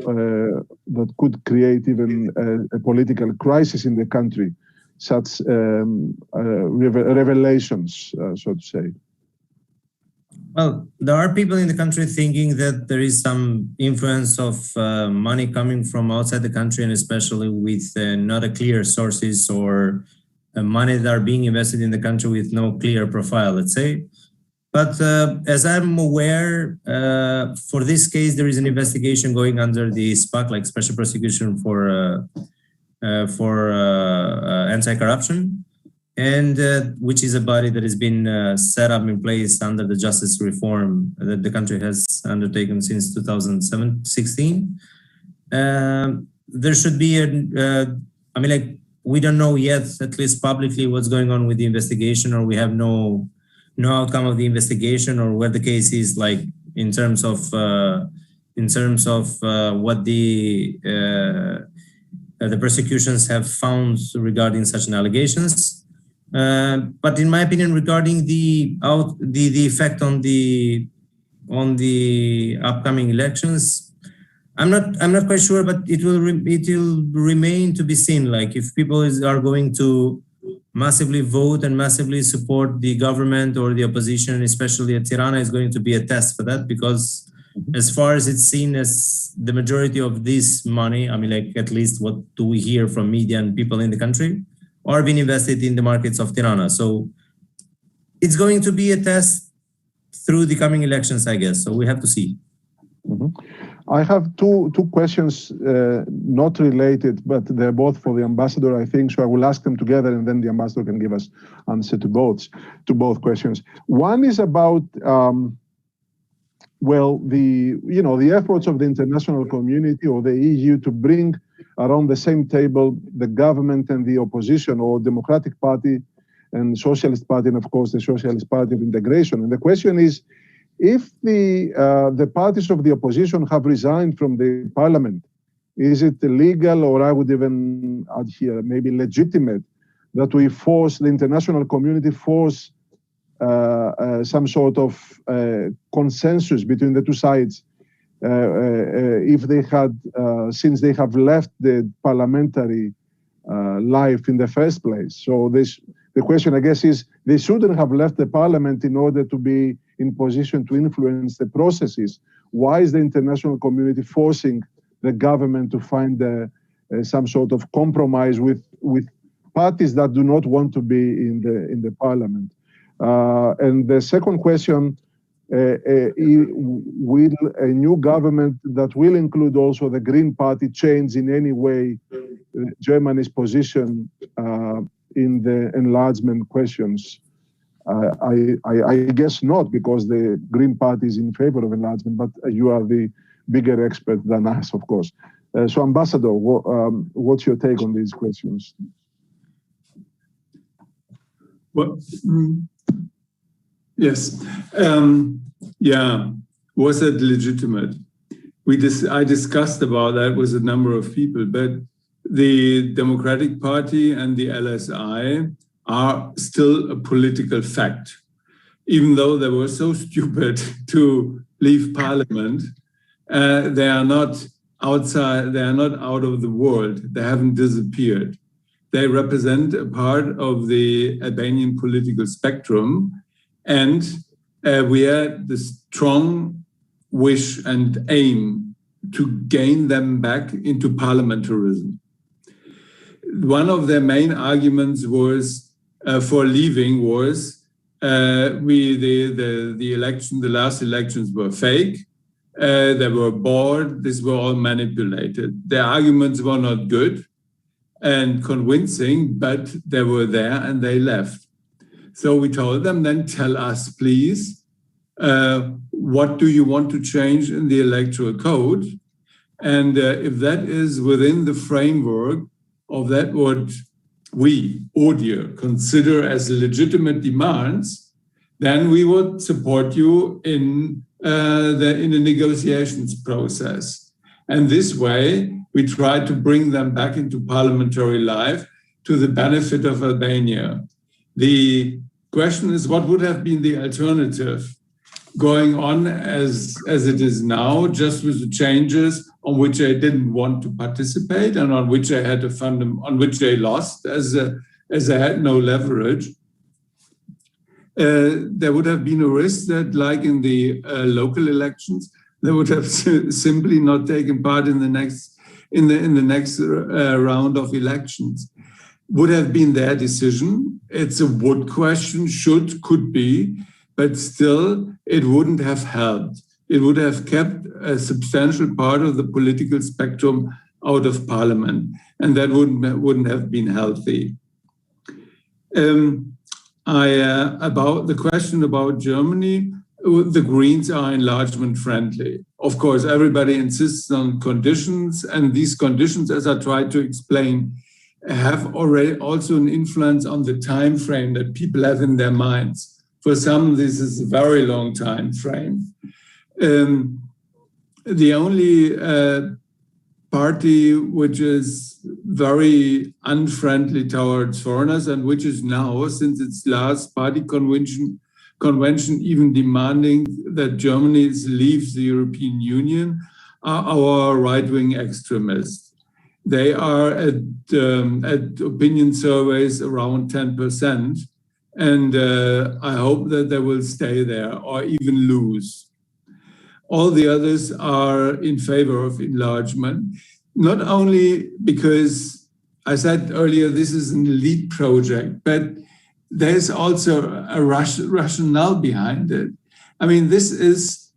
that could create even a political crisis in the country, such revelations, so to say. Well, there are people in the country thinking that there is some influence of money coming from outside the country, and especially with not a clear sources or money that are being invested in the country with no clear profile, let's say. But as I'm aware, for this case, there is an investigation going under the SPAC, like Special Prosecution for Anti-Corruption, and which is a body that has been set up in place under the justice reform that the country has undertaken since 2016. There should be I mean, like, we don't know yet, at least publicly, what's going on with the investigation, or we have no outcome of the investigation, or where the case is, like, in terms of what the prosecutions have found regarding such an allegations. But in my opinion, regarding the effect on the upcoming elections, I'm not quite sure, but it will remain to be seen. Like if people are going to massively vote and massively support the government or the opposition, especially at Tirana, is going to be a test for that, because as far as it's seen as the majority of this money, I mean, like at least what do we hear from media and people in the country, are being invested in the markets of Tirana. So it's going to be a test through the coming elections, I guess. So we have to see. I have two questions, not related, but they're both for the ambassador, I think. So I will ask them together, and then the ambassador can give us answer to both questions. One is about well, the efforts of the international community or the EU to bring around the same table the government and the opposition, or Democratic Party and Socialist Party, and of course the Socialist Party of Integration. And the question is, if the parties of the opposition have resigned from the parliament, is it legal, or I would even add here, maybe legitimate, that we force the international community, force some sort of consensus between the two sides, if they had, since they have left the parliamentary life in the first place. So the question, I guess, is they shouldn't have left the parliament in order to be in position to influence the processes. Why is the international community forcing the government to find some sort of compromise with parties that do not want to be in the parliament? And the second question, will a new government that will include also the Green Party change in any way Germany's position in the enlargement questions? I guess not, because the Green Party is in favor of enlargement, but you are the bigger expert than us, of course. So, Ambassador, what's your take on these questions? Well, yes. Yeah, was it legitimate? I discussed about that with a number of people, but the Democratic Party and the LSI are still a political fact. Even though they were so stupid to leave parliament, they are not outside, they are not out of the world, they haven't disappeared. They represent a part of the Albanian political spectrum, and we had the strong wish and aim to gain them back into parliamentarism. One of their main arguments was for leaving was the last elections were fake. They were bored. These were all manipulated. Their arguments were not good and convincing, but they were there and they left. So we told them, then tell us, please, what do you want to change in the electoral code? And if that is within the framework of that what we, ODIHR, consider as legitimate demands, then we would support you in the negotiations process. And this way, we try to bring them back into parliamentary life to the benefit of Albania. The question is, what would have been the alternative going on as it is now, just with the changes on which they didn't want to participate and on which they had to fund them, on which they lost as they had no leverage. There would have been a risk that, like in the local elections, they would have simply not taken part in the next round of elections. Would have been their decision. It's a would question, could be, but still it wouldn't have helped. It would have kept a substantial part of the political spectrum out of parliament, and that wouldn't have been healthy. About the question about Germany, the Greens are enlargement friendly. Of course, everybody insists on conditions, and these conditions, as I tried to explain, have already also an influence on the time frame that people have in their minds. For some, this is a very long time frame. The only party which is very unfriendly towards foreigners and which is now, since its last party convention, even demanding that Germany leaves the European Union, are our right-wing extremists. They are at opinion surveys around 10%, and I hope that they will stay there or even lose. All the others are in favor of enlargement, not only because I said earlier this is an elite project, but there's also a rationale behind it. I mean, this is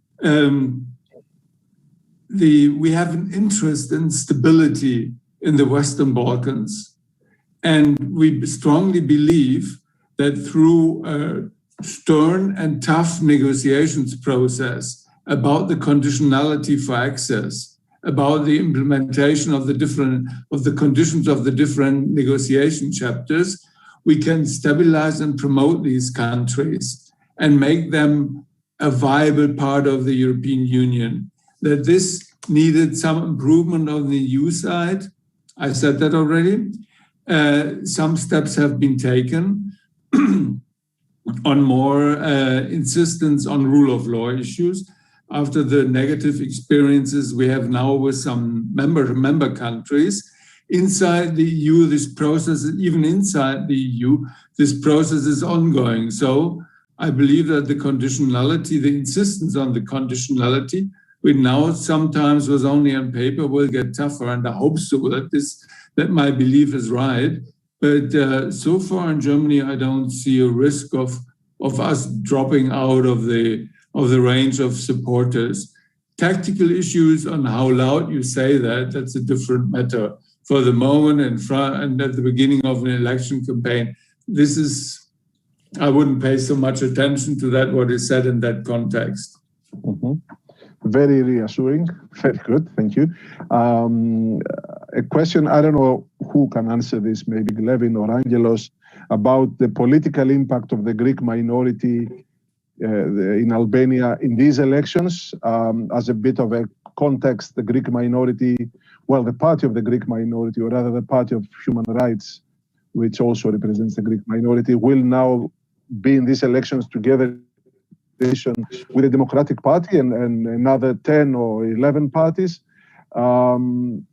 we have an interest in stability in the Western Balkans, and we strongly believe that through a stern and tough negotiations process about the conditionality for access, about the implementation of the conditions of the different negotiation chapters, we can stabilize and promote these countries and make them a viable part of the European Union. That this needed some improvement on the EU side, I said that already. Some steps have been taken on more insistence on rule of law issues, after the negative experiences we have now with some member countries. Inside the EU, this process, even inside the EU, this process is ongoing. So I believe that the conditionality, the insistence on the conditionality, which now sometimes was only on paper, will get tougher, and I hope so that my belief is right. But so far in Germany, I don't see a risk of us dropping out of the range of supporters. Tactical issues on how loud you say that's a different matter. For the moment and at the beginning of an election campaign, I wouldn't pay so much attention to that, what is said in that context. Mm-hmm. Very reassuring, very good, thank you. A question, I don't know who can answer this, maybe Glevin or Angelos, about the political impact of the Greek minority in Albania in these elections. As a bit of a context, the Greek minority, well, the party of the Greek minority, or rather the party of human rights, which also represents the Greek minority, will now be in these elections together with the Democratic Party and another 10 or 11 parties. Glevin,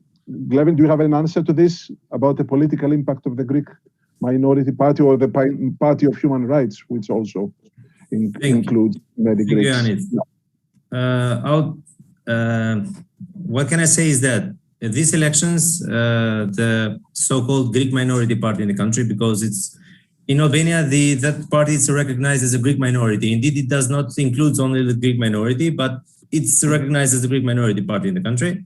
do you have an answer to this about the political impact of the Greek minority party or the party of human rights, which also includes many Greeks? What can I say is that these elections, the so-called Greek minority party in the country, because it's in Albania, that party is recognized as a Greek minority. Indeed, it does not include only the Greek minority, but it's recognized as the Greek minority party in the country.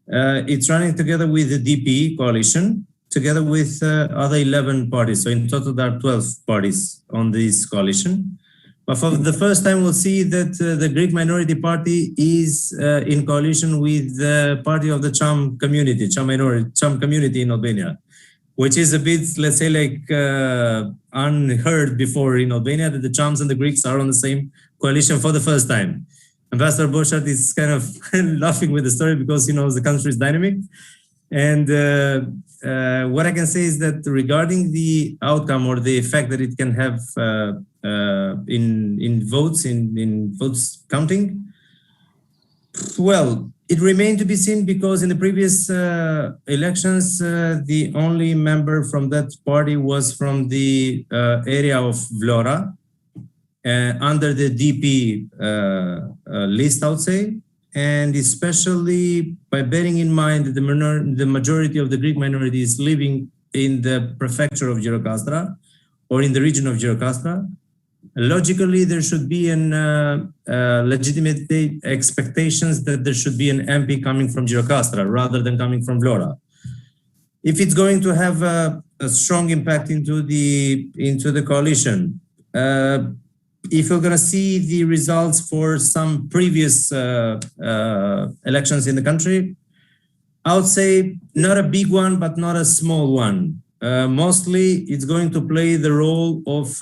It's running together with the DP coalition, together with other 11 parties. So in total, there are 12 parties on this coalition. But for the first time, we'll see that the Greek minority party is in coalition with the party of the Cham community, Cham community in Albania, which is a bit, let's say, like unheard before in Albania, that the Chams and the Greeks are on the same coalition for the first time. Ambassador Borchardt is kind of laughing with the story because he knows the country is dynamic. And what I can say is that regarding the outcome or the effect that it can have in votes counting, well, it remained to be seen because in the previous elections, the only member from that party was from the area of Vlora, under the DP list, I would say, and especially by bearing in mind that the majority of the Greek minority is living in the prefecture of Gjirokastra or in the region of Gjirokastra. Logically, there should be an legitimate expectations that there should be an MP coming from Gjirokastra rather than coming from Vlora. If it's going to have a strong impact into the coalition, if you're going to see the results for some previous elections in the country, I would say not a big one, but not a small one. Mostly, it's going to play the role of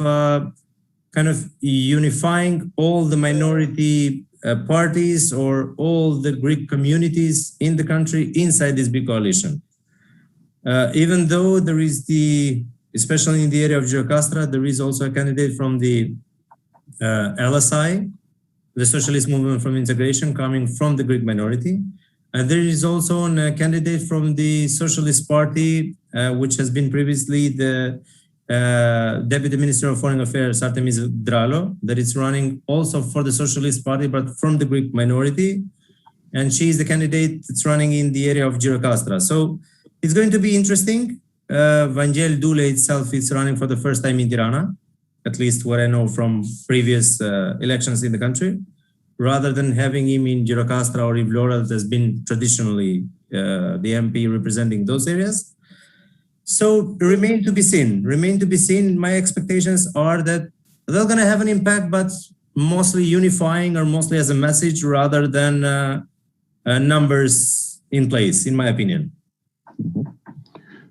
kind of unifying all the minority parties or all the Greek communities in the country inside this big coalition. Even though there is especially in the area of Girocastra, there is also a candidate from the LSI, the Socialist Movement from Integration, coming from the Greek minority. And there is also a candidate from the Socialist Party, which has been previously the Deputy Minister of Foreign Affairs, Artemis Dralo, that is running also for the Socialist Party, but from the Greek minority. And she is the candidate that's running in the area of Girocastra. So it's going to be interesting. Vangel Dule itself is running for the first time in Tirana, at least what I know from previous elections in the country, rather than having him in Girocastra or Ivlora, that has been traditionally the MP representing those areas. So remain to be seen. Remain to be seen. My expectations are that they're going to have an impact, but mostly unifying or mostly as a message rather than numbers in place, in my opinion.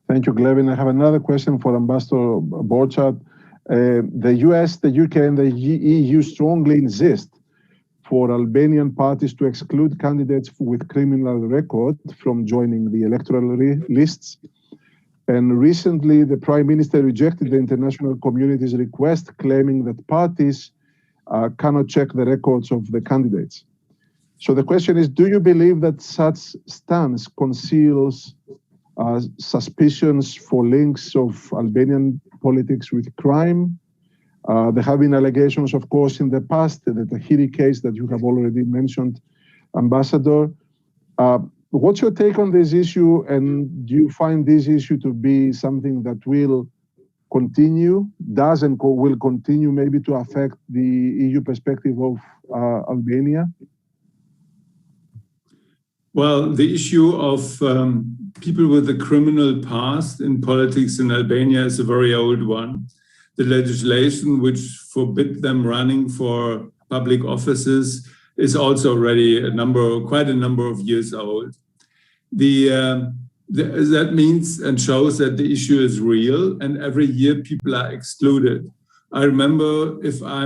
Thank you, Glevin. I have another question for Ambassador Borchardt. The US, the UK, and the EU strongly insist for Albanian parties to exclude candidates with criminal record from joining the electoral lists. And recently, the Prime Minister rejected the international community's request, claiming that parties cannot check the records of the candidates. So the question is, do you believe that such stance conceals suspicions for links of Albanian politics with crime? There have been allegations, of course, in the past, the Tahiri case that you have already mentioned, Ambassador. What's your take on this issue, and do you find this issue to be something that will continue, will continue maybe to affect the EU perspective of Albania? Well, the issue of people with a criminal past in politics in Albania is a very old one. The legislation which forbids them running for public offices is also already quite a number of years old. That means and shows that the issue is real, and every year people are excluded. I remember, if I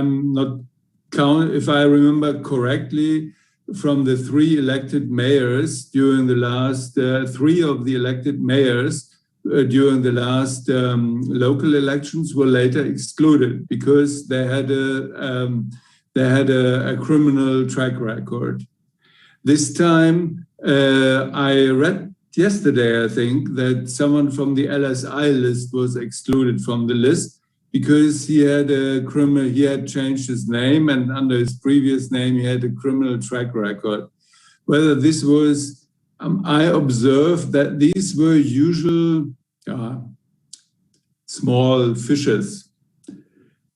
remember correctly, from the three elected mayors during the last three of the elected mayors during the last local elections were later excluded because they had a criminal track record. This time, I read yesterday, I think, that someone from the LSI list was excluded from the list because he had changed his name, and under his previous name, he had a criminal track record. Whether this was, I observed that these were usual small fishes.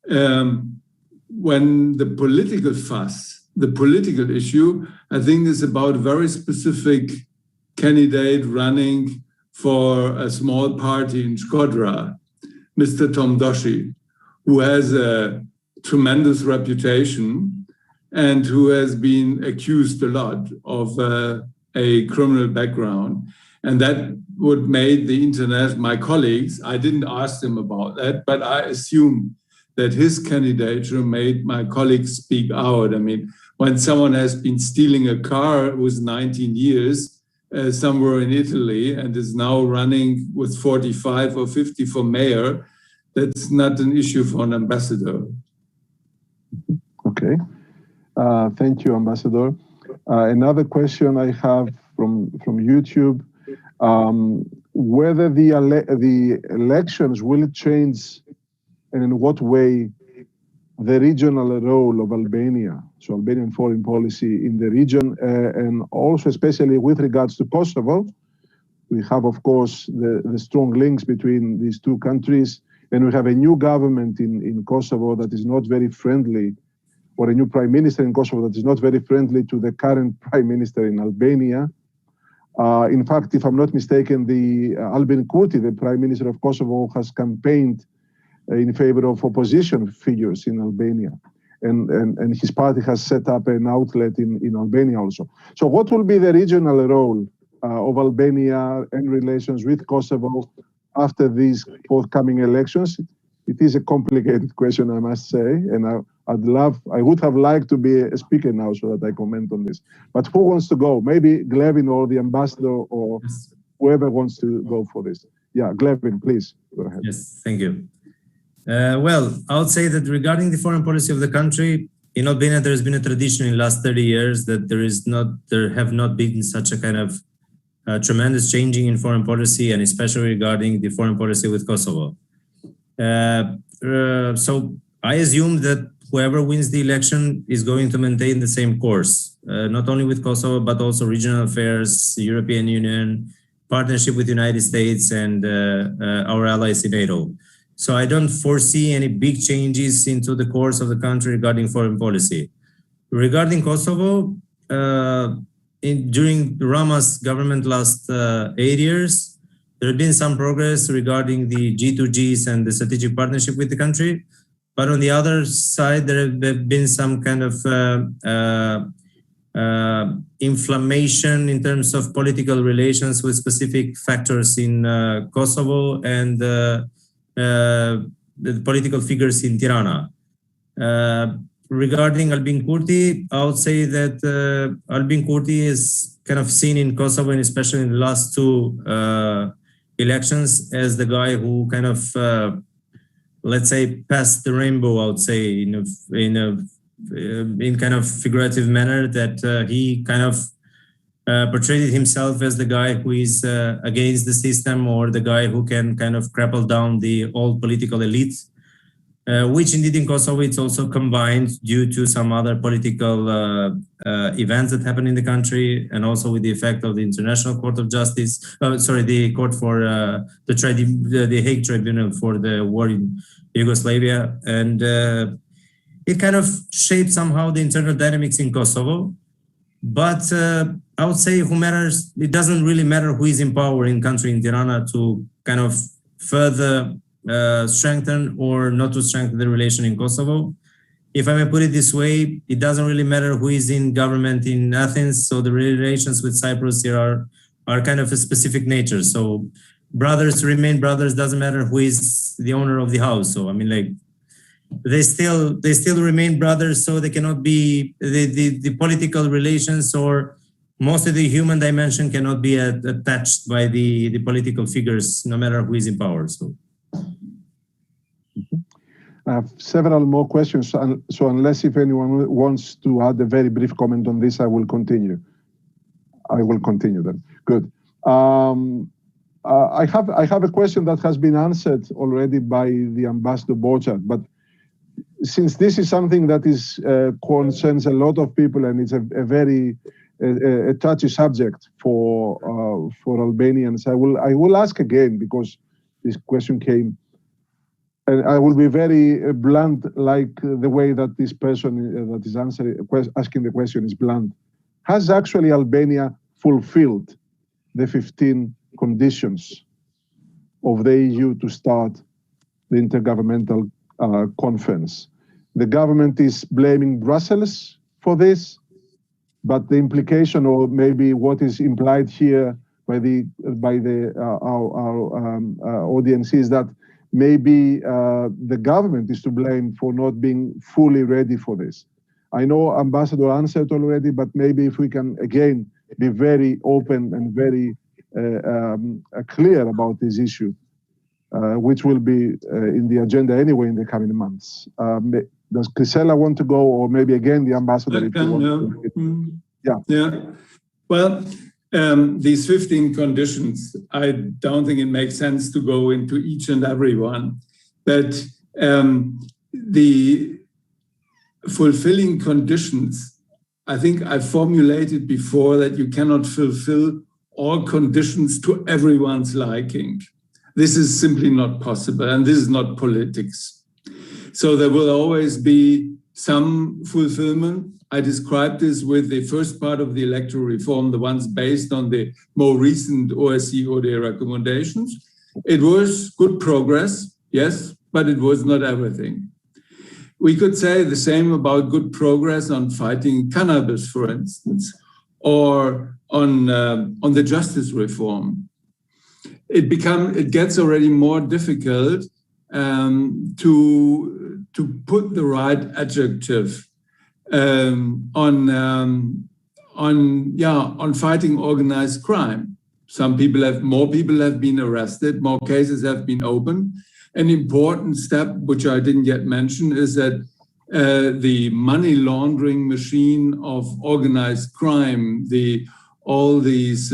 When the political fuss, the political issue, I think is about a very specific candidate running for a small party in Shkodra, Mr. Tom Doshi, who has a tremendous reputation and who has been accused a lot of a criminal background. And that would make my colleagues, I didn't ask them about that, but I assume that his candidature made my colleagues speak out. I mean, when someone has been stealing a car with 19 years somewhere in Italy and is now running with 45 or 50 for mayor, that's not an issue for an ambassador. Okay. Thank you, Ambassador. Another question I have from YouTube, whether the elections will change, and in what way, the regional role of Albania, so Albanian foreign policy in the region, and also especially with regards to Kosovo. We have, of course, the strong links between these two countries, and we have a new government in Kosovo that is not very friendly, or a new prime minister in Kosovo that is not very friendly to the current prime minister in Albania. In fact, if I'm not mistaken, the Albin Kurti, the prime minister of Kosovo, has campaigned in favor of opposition figures in Albania. And his party has set up an outlet in Albania also. So what will be the regional role of Albania in relations with Kosovo after these forthcoming elections? It is a complicated question, I must say, and I would have liked to be a speaker now so that I comment on this. But who wants to go? Maybe Glevin or the ambassador or whoever wants to go for this. Yeah, Glevin, please go ahead. Yes, thank you. Well, I would say that regarding the foreign policy of the country, in Albania, there has been a tradition in the last 30 years that there have not been such a kind of tremendous changing in foreign policy, and especially regarding the foreign policy with Kosovo. So I assume that whoever wins the election is going to maintain the same course, not only with Kosovo, but also regional affairs, European Union, partnership with the United States and our allies in NATO. So I don't foresee any big changes into the course of the country regarding foreign policy. Regarding Kosovo, during Rama's government last 8 years, there have been some progress regarding the G2Gs and the strategic partnership with the country. But on the other side, there have been some kind of inflammation in terms of political relations with specific factors in Kosovo and the political figures in Tirana. Regarding Albin Kurti, I would say that Albin Kurti is kind of seen in Kosovo, and especially in the last two elections, as the guy who kind of, let's say, passed the rainbow, I would say, in kind of figurative manner, that he kind of portrayed himself as the guy who is against the system, or the guy who can kind of crapple down the old political elite, which indeed in Kosovo it's also combined due to some other political events that happen in the country, and also with the effect of the International Court of Justice, the court for the Hague Tribunal for the war in Yugoslavia, and it kind of shaped somehow the internal dynamics in Kosovo. But I would say it doesn't really matter who is in power in country in Tirana to kind of further strengthen or not to strengthen the relation in Kosovo. If I may put it this way, it doesn't really matter who is in government in Athens. So the relations with Cyprus here are kind of a specific nature. So brothers remain brothers, doesn't matter who is the owner of the house. So I mean, like, they still remain brothers, so they cannot be the political relations or most of the human dimension cannot be attached by the political figures, no matter who is in power. So I have several more questions, so unless if anyone wants to add a very brief comment on this, I will continue. Then. Good. I have a question that has been answered already by the Ambassador Bochart, but since this is something that is concerns a lot of people, and it's a very touchy subject for Albanians, I will ask again, because this question came, and I will be very blunt, like the way that this person that is asking the question is blunt. Has actually Albania fulfilled the 15 conditions of the EU to start the intergovernmental conference? The government is blaming Brussels for this, but the implication, or maybe what is implied here by our audience, is that maybe the government is to blame for not being fully ready for this. I know Ambassador answered already, but maybe if we can again be very open and very clear about this issue, which will be in the agenda anyway in the coming months. Does Krisela want to go, or maybe again the ambassador? Yeah. Well, these 15 conditions, I don't think it makes sense to go into each and every one, but the fulfilling conditions, I think I formulated before that you cannot fulfill all conditions to everyone's liking. This is simply not possible, and this is not politics. So there will always be some fulfillment. I described this with the first part of the electoral reform, the ones based on the more recent OSCE ODA recommendations. It was good progress, yes, but it was not everything. We could say the same about good progress on fighting cannabis, for instance, or on the justice reform. It gets already more difficult to put the right adjective on fighting organized crime. More people have been arrested, more cases have been opened. An important step, which I didn't yet mention, is that the money laundering machine of organized crime, all these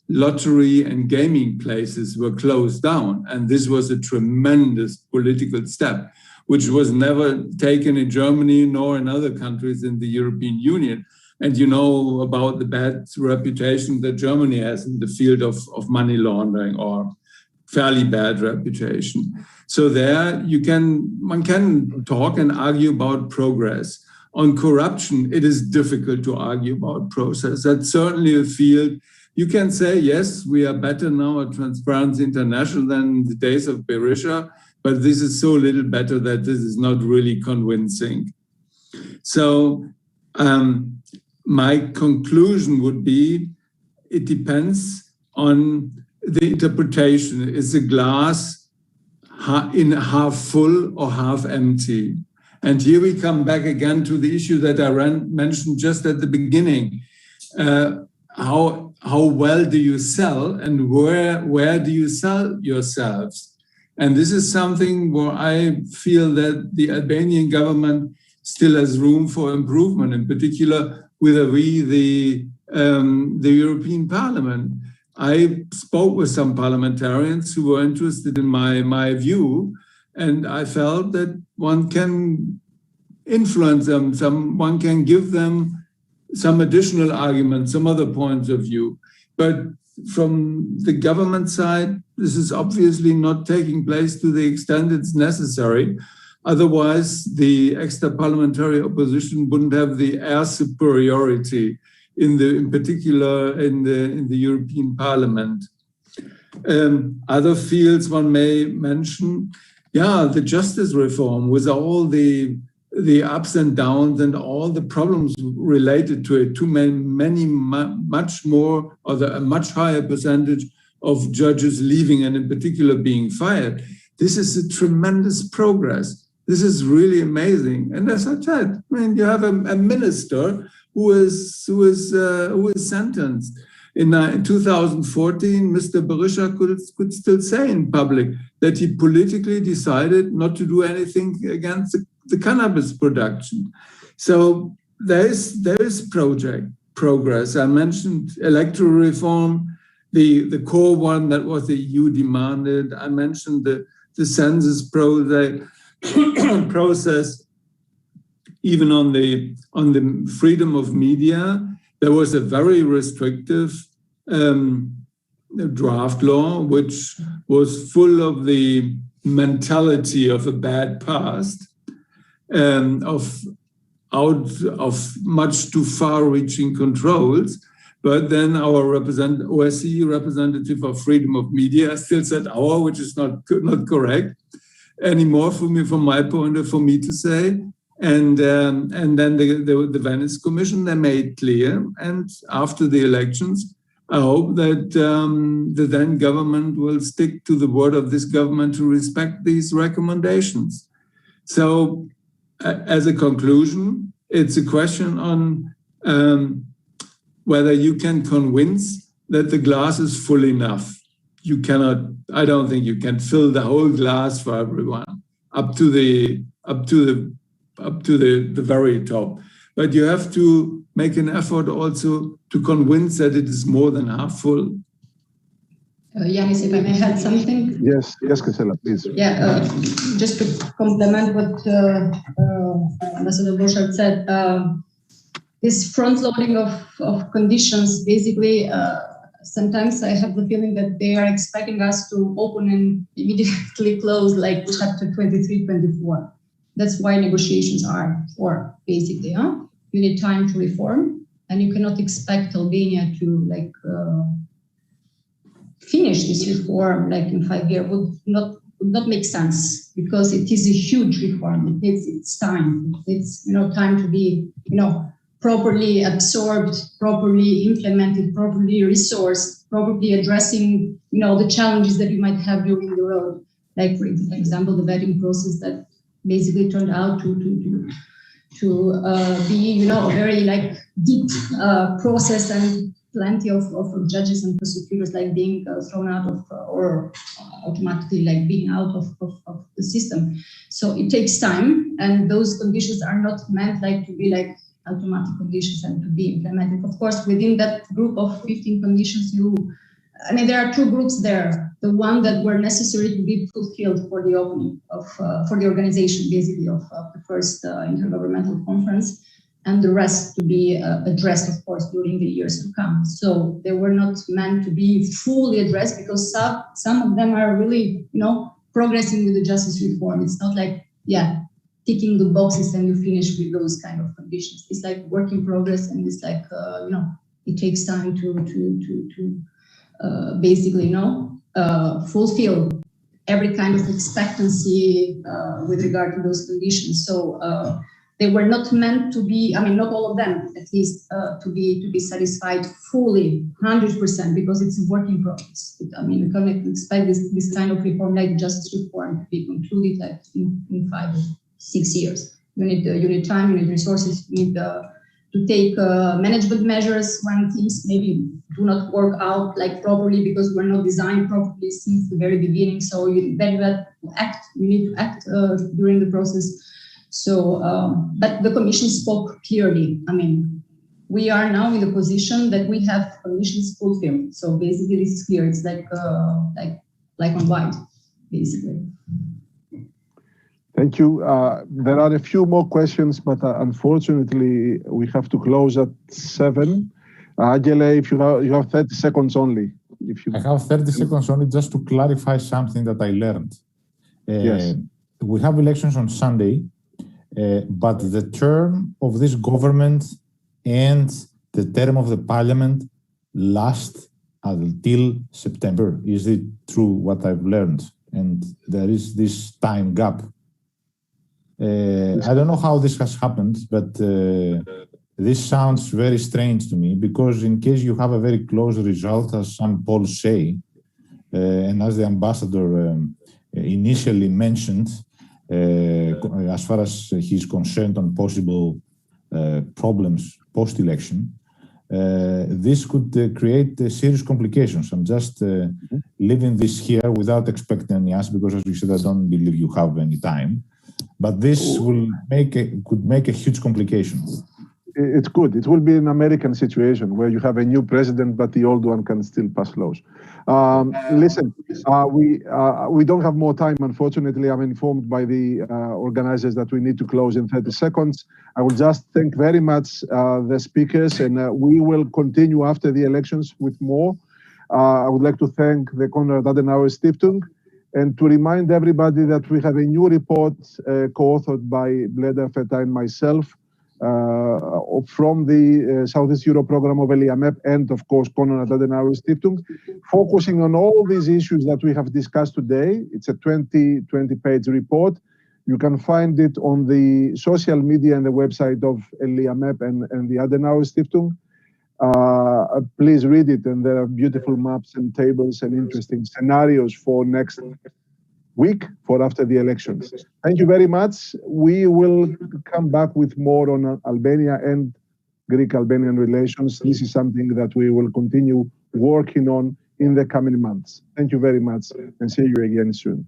lottery and gaming places were closed down. And this was a tremendous political step, which was never taken in Germany nor in other countries in the European Union. And you know about the bad reputation that Germany has in the field of money laundering, or fairly bad reputation. So there one can talk and argue about progress. On corruption, it is difficult to argue about process. That's certainly a field. You can say, yes, we are better now at Transparency International than in the days of Berisha, but this is so little better that this is not really convincing. So my conclusion would be, it depends on the interpretation. Is the glass in half full or half empty? And here we come back again to the issue that I mentioned just at the beginning. How well do you sell, and where do you sell yourselves? And this is something where I feel that the Albanian government still has room for improvement, in particular vis-a-vis the European Parliament. I spoke with some parliamentarians who were interested in my view, and I felt that one can influence them, one can give them some additional arguments, some other points of view. But from the government side, this is obviously not taking place to the extent it's necessary. Otherwise, the extra-parliamentary opposition wouldn't have the air superiority in particular in the European Parliament. Other fields one may mention, the justice reform with all the ups and downs and all the problems related to it. Much more, or a much higher percentage of judges leaving, and in particular being fired. This is a tremendous progress. This is really amazing. And as I said, I mean, you have a minister who is sentenced. In 2014, Mr. Berisha could still say in public that he politically decided not to do anything against the cannabis production. So there is progress. I mentioned electoral reform, the core one that was the EU demanded. I mentioned the census process. Even on the freedom of media, there was a very restrictive draft law, which was full of the mentality of a bad past, of much too far-reaching controls. But then our OSCE representative of freedom of media still said which is not correct anymore from my point of view, for me to say. And then the Venice Commission, they made clear, and after the elections, I hope that the then government will stick to the word of this government to respect these recommendations. So as a conclusion, it's a question on whether you can convince that the glass is full enough. You cannot, I don't think you can fill the whole glass for everyone up to the very top. But you have to make an effort also to convince that it is more than half full. Yanis, if I may add something. Yes, Gisela, please. Yeah, just to complement what Ambassador Borchardt said, this front-loading of conditions, basically, sometimes I have the feeling that they are expecting us to open and immediately close, like chapter 23, 24. That's why negotiations are for, basically. You need time to reform, and you cannot expect Albania to finish this reform in 5 years. Would not make sense, because it is a huge reform. It takes its time. It's time to be properly absorbed, properly implemented, properly resourced, probably addressing the challenges that you might have during the road. like for example, the vetting process that basically turned out to be, a very like deep process, and plenty of judges and prosecutors like being thrown out of or automatically like being out of the system. So it takes time, and those conditions are not meant like to be like automatic conditions and to be implemented. Of course, within that group of 15 conditions, there are two groups there. The one that were necessary to be fulfilled for the opening of, for the organization, basically, of the first intergovernmental conference, and the rest to be addressed, of course, during the years to come. So they were not meant to be fully addressed, because some of them are really, progressing with the justice reform. It's not like, ticking the boxes and you finish with those kind of conditions. It's like work in progress, and it's like, it takes time to basically, fulfill every kind of expectancy with regard to those conditions. So they were not meant to be, not all of them, at least, to be satisfied fully, 100%, because it's a work in progress. We can't expect this kind of reform, like justice reform, to be concluded like in 5 or 6 years. You need time, you need resources, you need to take management measures when things maybe do not work out like properly, because we're not designed properly since the very beginning. So you need to act during the process. So, but the Commission spoke clearly. We are now in the position that we have conditions fulfilled. So basically, this is clear. It's like on white, basically. Thank you. There are a few more questions, but unfortunately, we have to close at 7. Agele, if you have 30 seconds only. I have 30 seconds only just to clarify something that I learned. Yes. We have elections on Sunday, but the term of this government and the term of the parliament last until September. Is it true what I've learned? And there is this time gap. I don't know how this has happened, but this sounds very strange to me, because in case you have a very close result, as some polls say, and as the ambassador initially mentioned, as far as he's concerned on possible problems post-election, this could create serious complications. I'm just leaving this here without expecting any answer, because as you said, I don't believe you have any time. But this could make a huge complication. It's good. It will be an American situation where you have a new president, but the old one can still pass laws. Listen, we don't have more time, unfortunately. I'm informed by the organizers that we need to close in 30 seconds. I will just thank very much the speakers, and we will continue after the elections with more. I would like to thank the Konrad Adenauer Stiftung, and to remind everybody that we have a new report co-authored by Bleda Feta and myself from the Southeast Europe program of ELIAMEP and, of course, Konrad Adenauer Stiftung, focusing on all these issues that we have discussed today. It's a 20-page report. You can find it on the social media and the website of ELIAMEP and the Adenauer Stiftung. Please read it, and there are beautiful maps and tables and interesting scenarios for next week, for after the elections. Thank you very much. We will come back with more on Albania and Greek-Albanian relations. This is something that we will continue working on in the coming months. Thank you very much, and see you again soon.